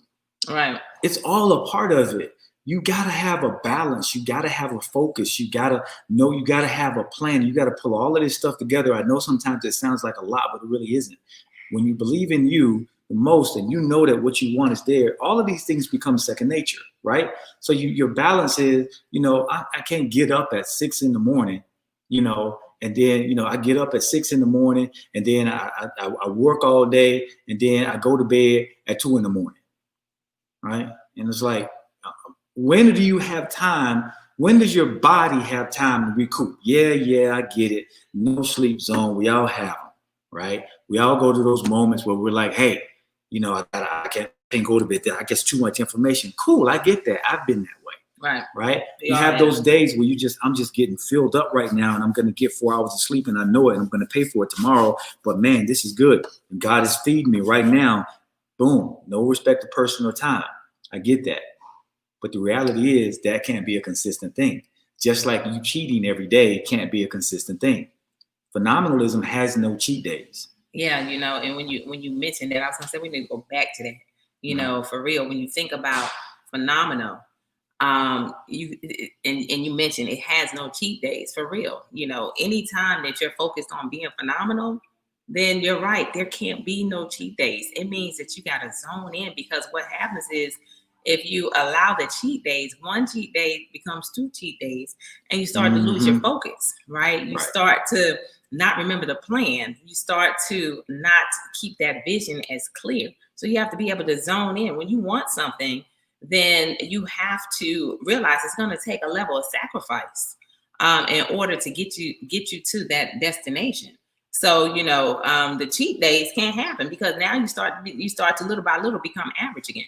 Right. It's all a part of it. You got to have a balance. You got to have a focus. You got to know, you got to have a plan. You got to pull all of this stuff together. I know sometimes it sounds like a lot, but it really isn't. When you believe in you the most and you know that what you want is there, all of these things become second nature, right? So your balance is, I can't get up at 6 in the morning, and then, I get up at 6 in the morning, and then I work all day, and then I go to bed at 2 in the morning, right? And it's like, when do you have time? When does your body have time to recoup? Yeah, I get it. No sleep zone. We all have them, right? We all go to those moments where we're like, hey, I can't go to bed. I get too much information. Cool, I get that. I've been that way. Right. You have those days where I'm just getting filled up right now, and I'm going to get 4 hours of sleep, and I know it, and I'm going to pay for it tomorrow. But man, this is good. And God is feeding me right now. Boom. No respect to person or time. I get that. But the reality is that can't be a consistent thing. Just like you cheating every day can't be a consistent thing. Phenomenalism has no cheat days. Yeah, and when you mentioned that, I was gonna say we need to go back to that. For real, when you think about phenomenal, you mentioned it has no cheat days, for real. Anytime that you're focused on being phenomenal, then you're right, there can't be no cheat days. It means that you got to zone in, because what happens is, if you allow the cheat days, one cheat day becomes 2 cheat days, and you start to lose your focus, right? You start to not remember the plan. You start to not keep that vision as clear. So you have to be able to zone in. When you want something, then you have to realize it's going to take a level of sacrifice in order to get you to that destination. So, the cheat days can't happen, because now you start to little by little become average again.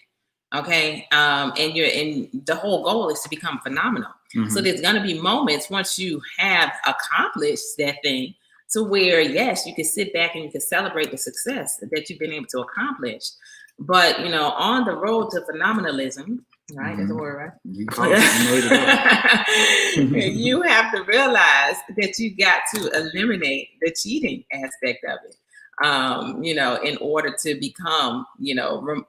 Okay. And the whole goal is to become phenomenal. Mm-hmm. So there's going to be moments once you have accomplished that thing to where, yes, you can sit back and you can celebrate the success that you've been able to accomplish. But, on the road to phenomenalism, right? That's the word, right? You have to realize that you got to eliminate the cheating aspect of it. In order to become,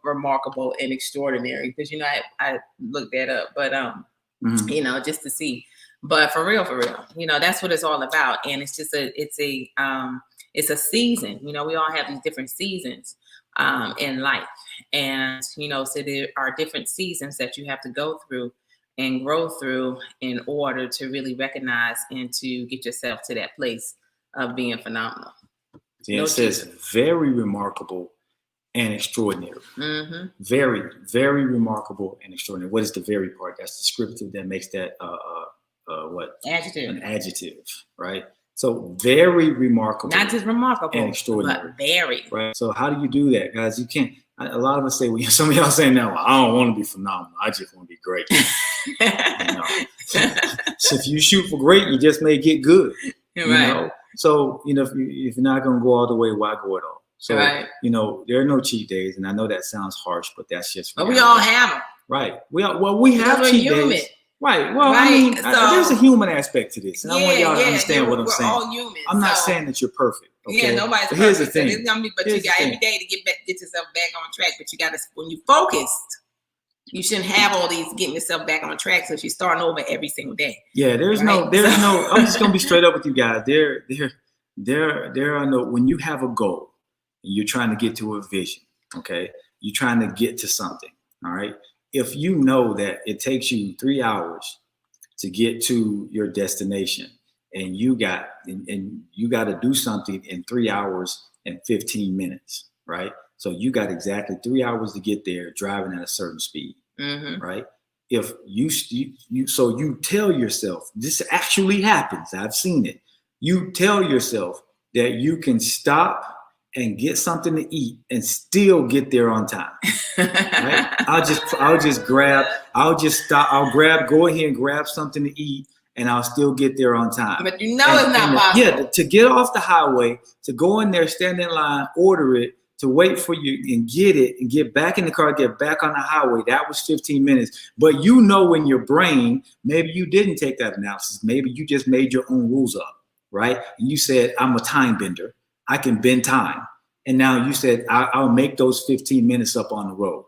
remarkable and extraordinary, because, I looked that up, but, just to see. But for real, that's what it's all about. And it's just it's a season. We all have these different seasons in life. And, so there are different seasons that you have to go through and grow through in order to really recognize and to get yourself to that place of being phenomenal. Yeah, it says very remarkable and extraordinary. Mm-hmm. Very, very remarkable and extraordinary. What is the very part? That's descriptive that makes that what? Adjective. An adjective, right? So very remarkable. Not just remarkable and extraordinary. But very. Right. So how do you do that, guys? You can't. A lot of us say, well, some of y'all saying now, well, I don't want to be phenomenal. I just want to be great. So if you shoot for great, you just may get good. Right. So, if you're not going to go all the way, why go at all? So, right. There are no cheat days. And I know that sounds harsh, but that's just reality. But we all have them. Right. We have cheat days. Right. Well, right. I mean, there's a human aspect to this. And I want y'all to understand what I'm saying. We're all human. I'm not saying that you're perfect. Okay? Yeah, nobody's but perfect. Here's the thing. But you got every day to get yourself back on track. But you got to, when you focused, you shouldn't have all these getting yourself back on track. So you're starting over every single day. Yeah, there's no. I'm just gonna be straight up with you guys. There are no. When you have a goal and you're trying to get to a vision, okay, you're trying to get to something. All right. If you know that it takes you 3 hours to get to your destination, and you got to do something in 3 hours and 15 minutes, right? So you got exactly 3 hours to get there, driving at a certain speed, right? If you tell yourself, this actually happens. I've seen it. You tell yourself that you can stop and get something to eat and still get there on time. Right? I'll go ahead and grab something to eat, and I'll still get there on time. But it's not possible. Yeah, to get off the highway, to go in there, stand in line, order it, to wait for you and get it, and get back in the car, get back on the highway. That was 15 minutes. But in your brain, maybe you didn't take that analysis. Maybe you just made your own rules up, right? And you said, I'm a time bender. I can bend time. And now you said, I'll make those 15 minutes up on the road.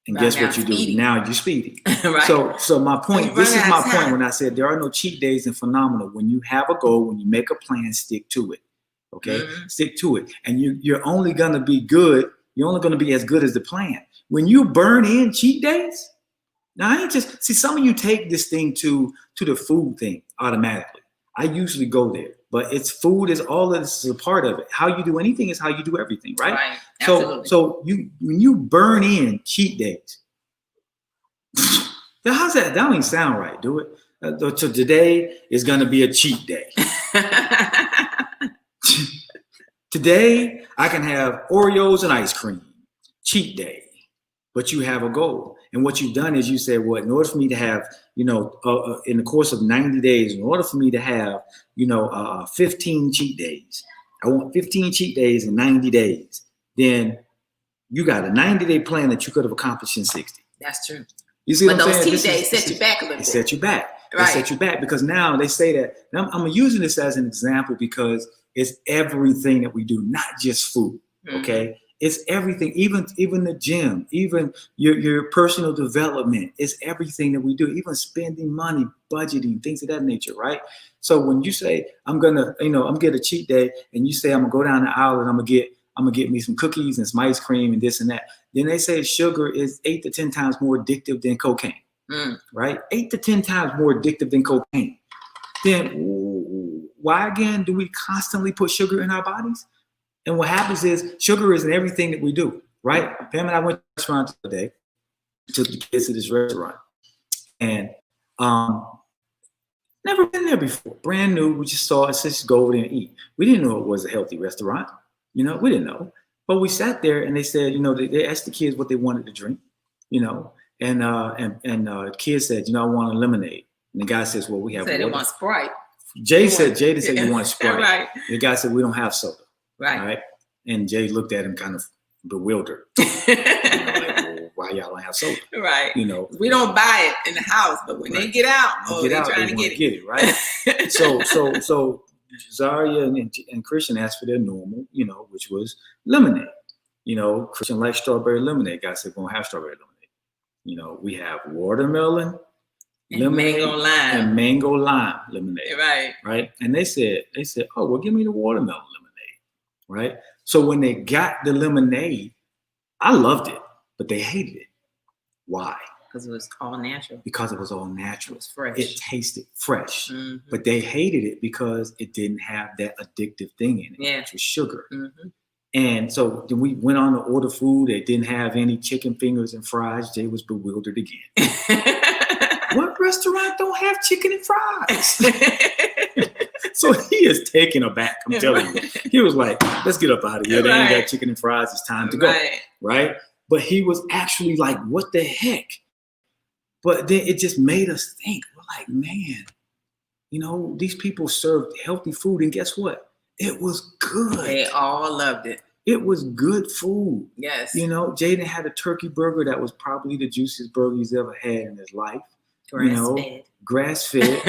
And right, guess what you do? Now you're speeding. Right. So my point, this is my point when I said there are no cheat days in phenomenal. When you have a goal, when you make a plan, stick to it. Okay? Stick to it. And you're only going to be good. You're only going to be as good as the plan. When you burn in cheat days, now I ain't just, see, some of you take this thing to the food thing automatically. I usually go there. But it's food is all of this is a part of it. How you do anything is how you do everything, right? Right. So when you burn in cheat days, how's that? That don't even sound right. Do it. So today is going to be a cheat day. Today I can have Oreos and ice cream. Cheat day. But you have a goal. And what you've done is you said, well, in order for me to have, in the course of 90 days, in order for me to have, 15 cheat days, I want 15 cheat days in 90 days. Then you got a 90-day plan that you could have accomplished in 60. That's true. You see what I'm saying? But those cheat days set you back a little bit. They set you back. Right. They set you back because now they say that. I'm using this as an example because it's everything that we do, not just food. Okay. It's everything, even the gym, even your personal development. It's everything that we do, even spending money, budgeting, things of that nature, right? So when you say I'm gonna get a cheat day, and you say I'm gonna go down the aisle and I'm gonna get me some cookies and some ice cream and this and that, then they say sugar is 8 to 10 times more addictive than cocaine, right? 8 to 10 times more addictive than cocaine. Then why again do we constantly put sugar in our bodies? And what happens is sugar is in everything that we do, right? Pam and I went to a restaurant today, took the kids to this restaurant, and never been there before, brand new. We just saw it, said just go over there and eat. We didn't know it was a healthy restaurant, we didn't know. But we sat there and they said, they asked the kids what they wanted to drink, and the kid said, I want a lemonade. And the guy says, well, we have. Said they want Sprite. Jada said you want Sprite. Right. The guy said we don't have soda. Right. All right. And Jay looked at him kind of bewildered. Well, why y'all don't have soda? Right. We don't buy it in the house, but when they get out, they're trying to get it, right? So Zaria and Christian asked for their normal, which was lemonade. Christian likes strawberry lemonade. Guy said we don't have strawberry lemonade. We have watermelon lemonade, and mango lime lemonade. Right. Right. And they said, oh, well, give me the watermelon lemonade. Right. So when they got the lemonade, I loved it, but they hated it. Why? Because it was all natural. Because it was all natural. It was fresh. It tasted fresh. Mm-hmm. But they hated it because it didn't have that addictive thing in it, Yeah. which was sugar. Mm-hmm. And so then we went on to order food. They didn't have any chicken fingers and fries. Jay was bewildered again. What restaurant don't have chicken and fries? So he is taken aback, I'm telling you. He was like, let's get up out of here. They ain't got chicken and fries. It's time to go. Right? But he was actually like, what the heck? But then it just made us think. We're like, man, you know, these people served healthy food. And guess what? It was good. They all loved it. It was good food. Yes. You know, Jaden had a turkey burger that was probably the juiciest burger he's ever had in his life. Grass-fed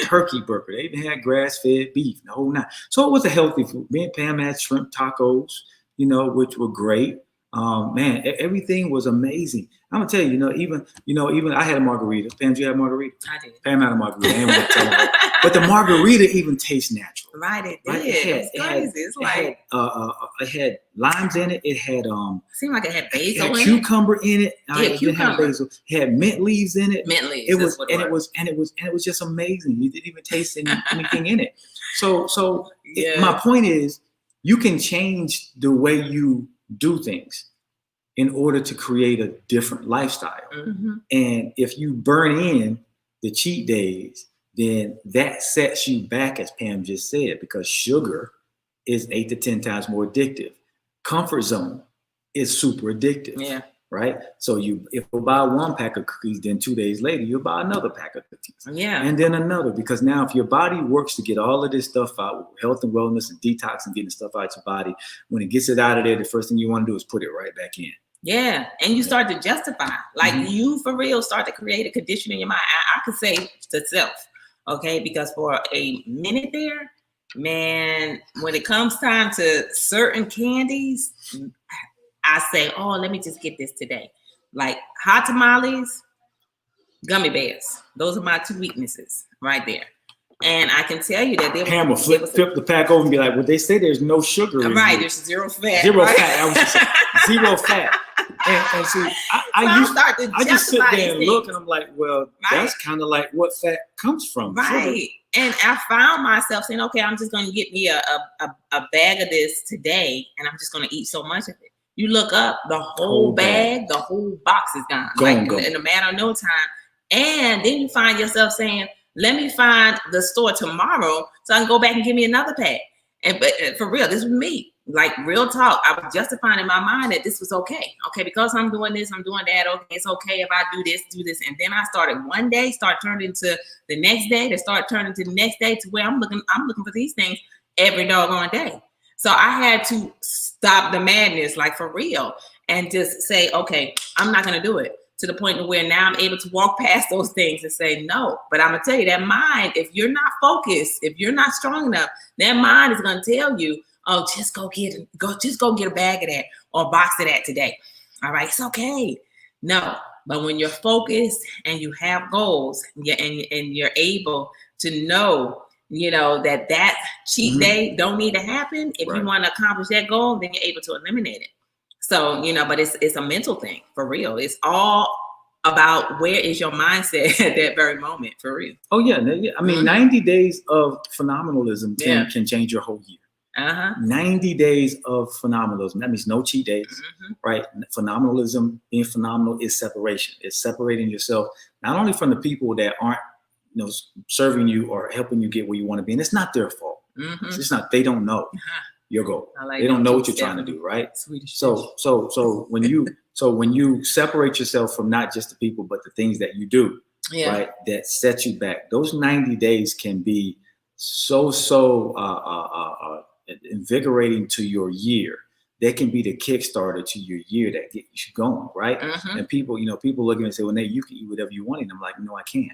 turkey burger. They even had grass-fed beef, the whole nine. So it was a healthy food. Me and Pam had shrimp tacos, you know, which were great. Man, everything was amazing. I'm gonna tell you, even I had a margarita. Pam, did you have a margarita? I did. Pam had a margarita. I didn't want to tell her. But the margarita even tastes natural. Right, it did. Right? It's crazy. It had limes in it. It had seemed like it had basil. It had cucumber in it. Yeah, cucumber. It had mint leaves in it. Mint leaves. It was just amazing. You didn't even taste anything in it. So my point is, you can change the way you do things in order to create a different lifestyle. Mm-hmm. And if you burn in the cheat days, then that sets you back, as Pam just said, because sugar is 8 to 10 times more addictive. Comfort zone is super addictive. Yeah. Right? So if you buy one pack of cookies, then 2 days later, you'll buy another pack of cookies. Yeah. And then another, because now if your body works to get all of this stuff out, with health and wellness and detox and getting stuff out of your body, when it gets it out of there, the first thing you want to do is put it right back in. Yeah. And you start to justify, like you for real start to create a condition in your mind. I could say to self, okay, because for a minute there, man, when it comes time to certain candies, I say, oh, let me just get this today. Like hot tamales, gummy bears. Those are my two weaknesses right there. And I can tell you that Pam will flip the pack over and be like, well, they say there's no sugar in right, it. There's zero fat. Zero right? fat. I was just saying, zero fat. And see, I just sit there and look and I'm like, well, that's kind of like what fat comes from. Right. Sugar. And I found myself saying, okay, I'm just going to get me a bag of this today and I'm just going to eat so much of it. You look up, the whole bag, the whole box is gone. In a matter of no time. And then you find yourself saying, let me find the store tomorrow so I can go back and give me another pack. But for real, this was me. Like real talk. I was justifying in my mind that this was okay. Okay, because I'm doing this, I'm doing that. Okay, it's okay if I do this. And then I started one day, start turning to the next day, to start turning to the next day to where I'm looking for these things every doggone day. So I had to stop the madness, like for real, and just say, okay, I'm not going to do it, to the point where now I'm able to walk past those things and say no. But I'm going to tell you that mind, if you're not focused, if you're not strong enough, that mind is going to tell you, oh, just go get a bag of that or a box of that today. All right, it's okay. No, but when you're focused and you have goals and you're able to know, that cheat day don't need to happen. If you want to accomplish that goal, then you're able to eliminate it. So, but it's a mental thing for real. It's all about where is your mindset at that very moment for real. Oh yeah. I mean, 90 days of phenomenalism can change your whole year. 90 days of phenomenalism. That means no cheat days, right? Phenomenalism, being phenomenal is separation. It's separating yourself not only from the people that aren't, serving you or helping you get where you want to be. And it's not their fault. It's not, they don't know your goal. They don't know what you're trying to do, right? Swedish so when you separate yourself from not just the people, but the things that you do, right, that set you back, those 90 days can be so invigorating to your year. They can be the Kickstarter to your year that gets you going, right? And people look at me and say, well, Nate, you can eat whatever you want. And I'm like, no, I can't.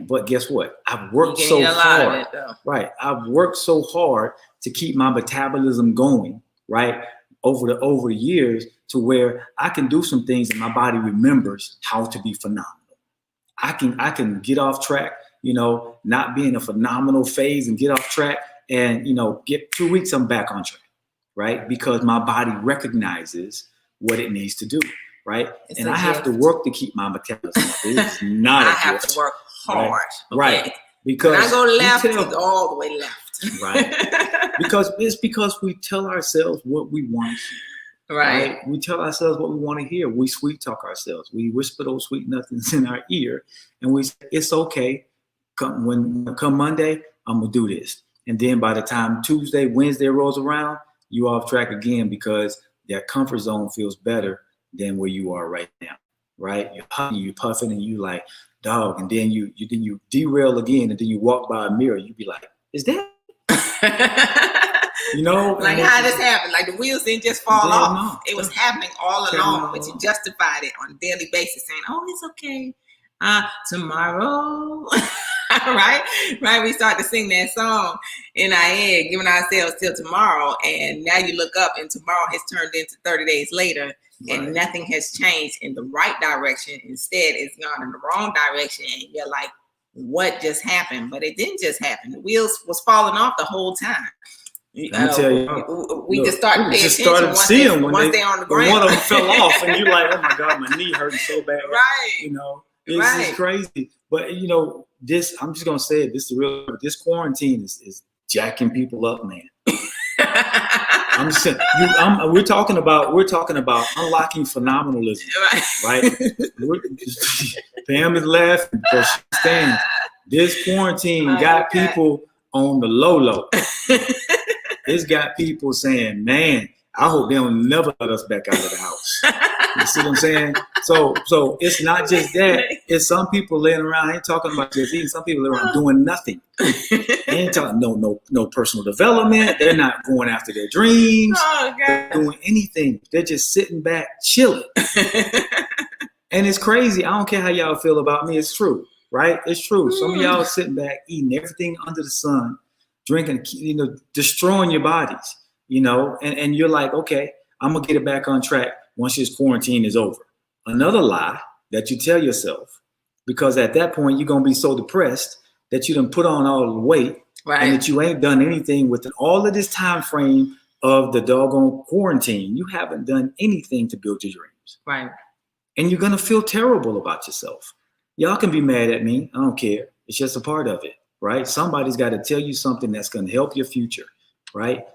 But guess what? I've worked so hard. Right. I've worked so hard to keep my metabolism going, right? Over the years, to where I can do some things and my body remembers how to be phenomenal. I can get off track, not be in a phenomenal phase and get off track, and get 2 weeks, I'm back on track, right? Because my body recognizes what it needs to do, right? And I have to work to keep my metabolism up. It's not I a have gift, to work hard. right? Okay? Because when I go left, it's all the way left. Right. because we tell ourselves what we want to hear. Right. We tell ourselves what we want to hear. We sweet talk ourselves. We whisper those sweet nothings in our ear, and we say, it's okay. Come Monday, I'm gonna do this. And then by the time Tuesday, Wednesday rolls around, you off track again because that comfort zone feels better than where you are right now. Right? You're puffing, and you like, dog, and then you derail again, and then you walk by a mirror. You be like, is that? Like how this happened? Like the wheels didn't just fall off. No. It was happening all along, but you justified it on a daily basis, saying, "Oh, it's okay. Tomorrow." right. We start to sing that song in our head, giving ourselves till tomorrow, and now you look up, and tomorrow has turned into 30 days later. And nothing has changed in the right direction. Instead, it's gone in the wrong direction. And you're like, what just happened? But it didn't just happen. The wheels was falling off the whole time. Tell you, we just started paying attention once they're on the ground. One of them fell off, and you're like, oh my God, my knee hurting so bad. Right. It's crazy. But this, I'm just gonna say it. This quarantine is jacking people up, man. We're talking about unlocking phenomenalism, right? Pam is laughing because she stands. This quarantine got people on the low. It's got people saying, "Man, I hope they don't never let us back out of the house." You see what I'm saying? So it's not just that. It's some people laying around. I ain't talking about just eating. Some people are doing nothing. They ain't talking no personal development. They're not going after their dreams. Oh, God. They're doing anything. They're just sitting back, chilling. And it's crazy. I don't care how y'all feel about me. It's true, right? It's true. Some of y'all are sitting back, eating everything under the sun, drinking, destroying your bodies, and you're like, okay, I'm gonna get it back on track once this quarantine is over. Another lie that you tell yourself, because at that point you're gonna be so depressed that you done put on all the weight, and that you ain't done anything within all of this time frame of the doggone quarantine. You haven't done anything to build your dreams. Right. And you're gonna feel terrible about yourself. Y'all can be mad at me. I don't care. It's just a part of it, right? Somebody's got to tell you something that's gonna help your future, right?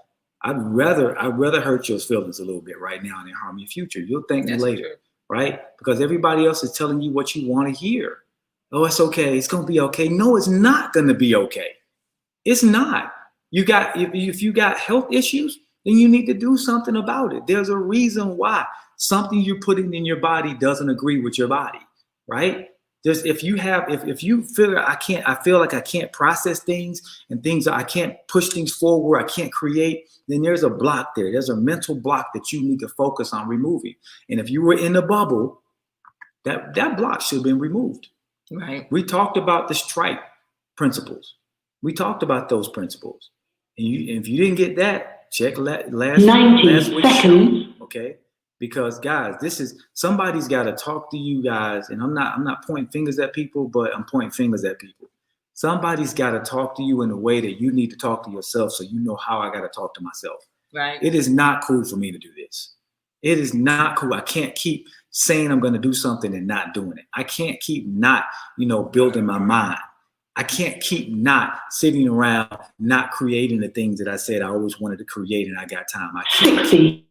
I'd rather hurt your feelings a little bit right now than harm your future. You'll thank me later, right? Because everybody else is telling you what you want to hear. Oh, it's okay. It's gonna be okay. No, it's not gonna be okay. It's not. If you got health issues, then you need to do something about it. There's a reason why something you're putting in your body doesn't agree with your body, right? If you feel I feel like I can't process things and I can't push things forward, I can't create, then there's a block there. There's a mental block that you need to focus on removing. And if you were in a bubble, that block should have been removed. Right. We talked about the strike principles. We talked about those principles. And if you didn't get that, check last 90 seconds. Okay. Because guys, somebody's got to talk to you guys, and I'm not pointing fingers at people, but I'm pointing fingers at people. Somebody's got to talk to you in a way that you need to talk to yourself, so you know how I got to talk to myself. Right. It is not cool for me to do this. It is not cool. I can't keep saying I'm going to do something and not doing it. I can't keep not, building my mind. I can't keep not sitting around, not creating the things that I said I always wanted to create, and I got time. I can't keep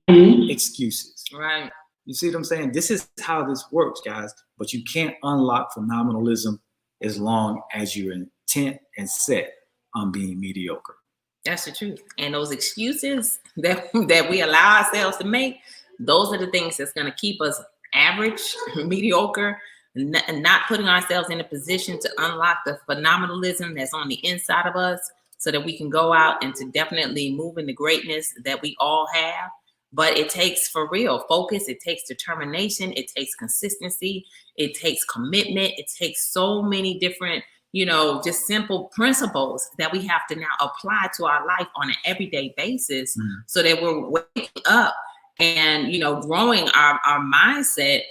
excuses. Right. You see what I'm saying? This is how this works, guys. But you can't unlock phenomenalism as long as you're intent and set on being mediocre. That's the truth. And those excuses that we allow ourselves to make, those are the things that's going to keep us average, mediocre, and not putting ourselves in a position to unlock the phenomenalism that's on the inside of us so that we can go out and to definitely move into greatness that we all have. But it takes, for real, focus. It takes determination. It takes consistency. It takes commitment. It takes so many different, just simple principles that we have to now apply to our life on an everyday basis so that we're waking up and, growing our mindset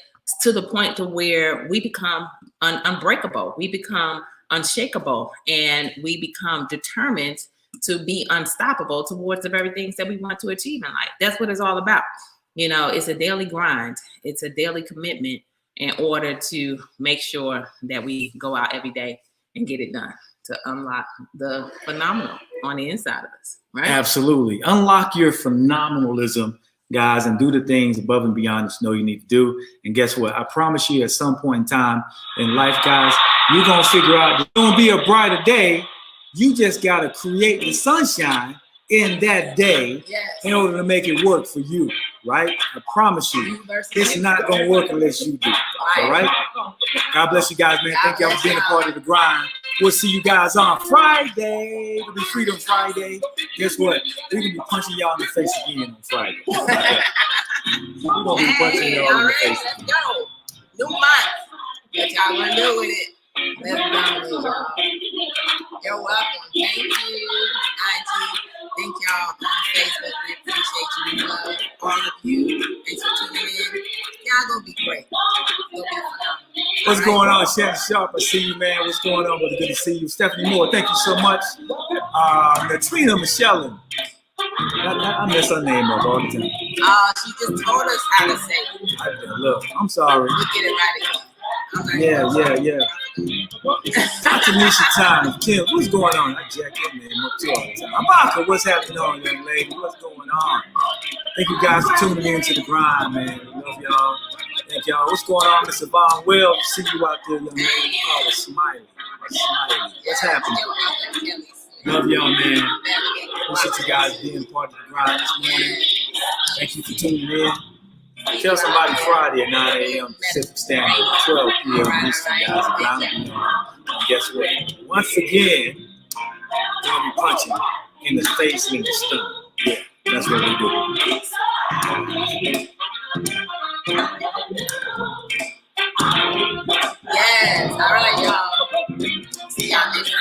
to the point to where we become unbreakable, we become unshakable, and we become determined to be unstoppable towards the very things that we want to achieve in life. That's what it's all about. You know, it's a daily grind. It's a daily commitment in order to make sure that we go out every day and get it done, to unlock the phenomenal on the inside of us, right? Absolutely. Unlock your phenomenalism, guys, and do the things above and beyond that you know you need to do. And guess what? I promise you at some point in time in life, guys, you're going to figure out there's going to be a brighter day. You just got to create the sunshine in that day in order to make it work for you, right? I promise you, it's not going to work unless you do, all right? God bless you guys, man. Thank y'all for being a part of the grind. We'll see you guys on Friday. It'll be Freedom Friday. Guess what? We're going to be punching y'all in the face again on Friday. We're going to be punching y'all in the face. Let's go. New month. What y'all going to do with it? Let's go, y'all. You're welcome. Thank you, IG. Thank y'all on Facebook. We appreciate you. We love all of you. Thanks for tuning in. Y'all gonna be great. You'll be phenomenal. What's going on, Shannon Sharp? I see you, man. What's going on? Good to see you. Stephanie Moore, thank you so much. Latrina Michelle. I mess her name up all the time. She just told us how to say it. Look, I'm sorry. We'll get it right again. Yeah. Tanisha Time, Kim, what's going on? I jack your name up too all the time. Amaka, what's happening on, young lady? What's going on? Thank you guys for tuning in to the grind, man. We love y'all. Thank y'all. What's going on, Mr. Von Well? See you out there, young lady. Call her Smiley. What's happening? Love y'all, man. Appreciate you guys being part of the grind this morning. Thank you for tuning in. Tell somebody Friday at 9 a.m. Pacific Standard, 12 p.m. Eastern, guys. And guess what? Once again, we're going to be punching in the face and in the stomach. Yeah, that's what we do. Yes. All right, y'all. See y'all next time.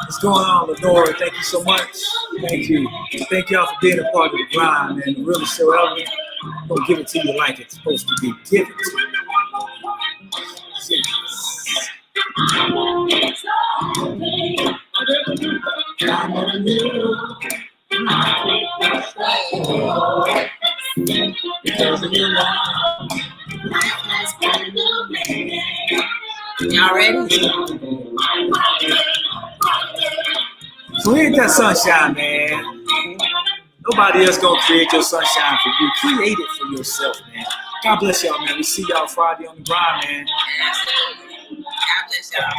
What's going on, Lenora? Thank you so much. Thank you. Thank y'all for being a part of the grind, man. The realest show ever. Don't give it to you like it's supposed to be given to you. Y'all ready? So here's that sunshine, man. Nobody else gonna create your sunshine for you. Create it for yourself, man. God bless y'all, man. We see y'all Friday on the grind, man. Absolutely. God bless y'all.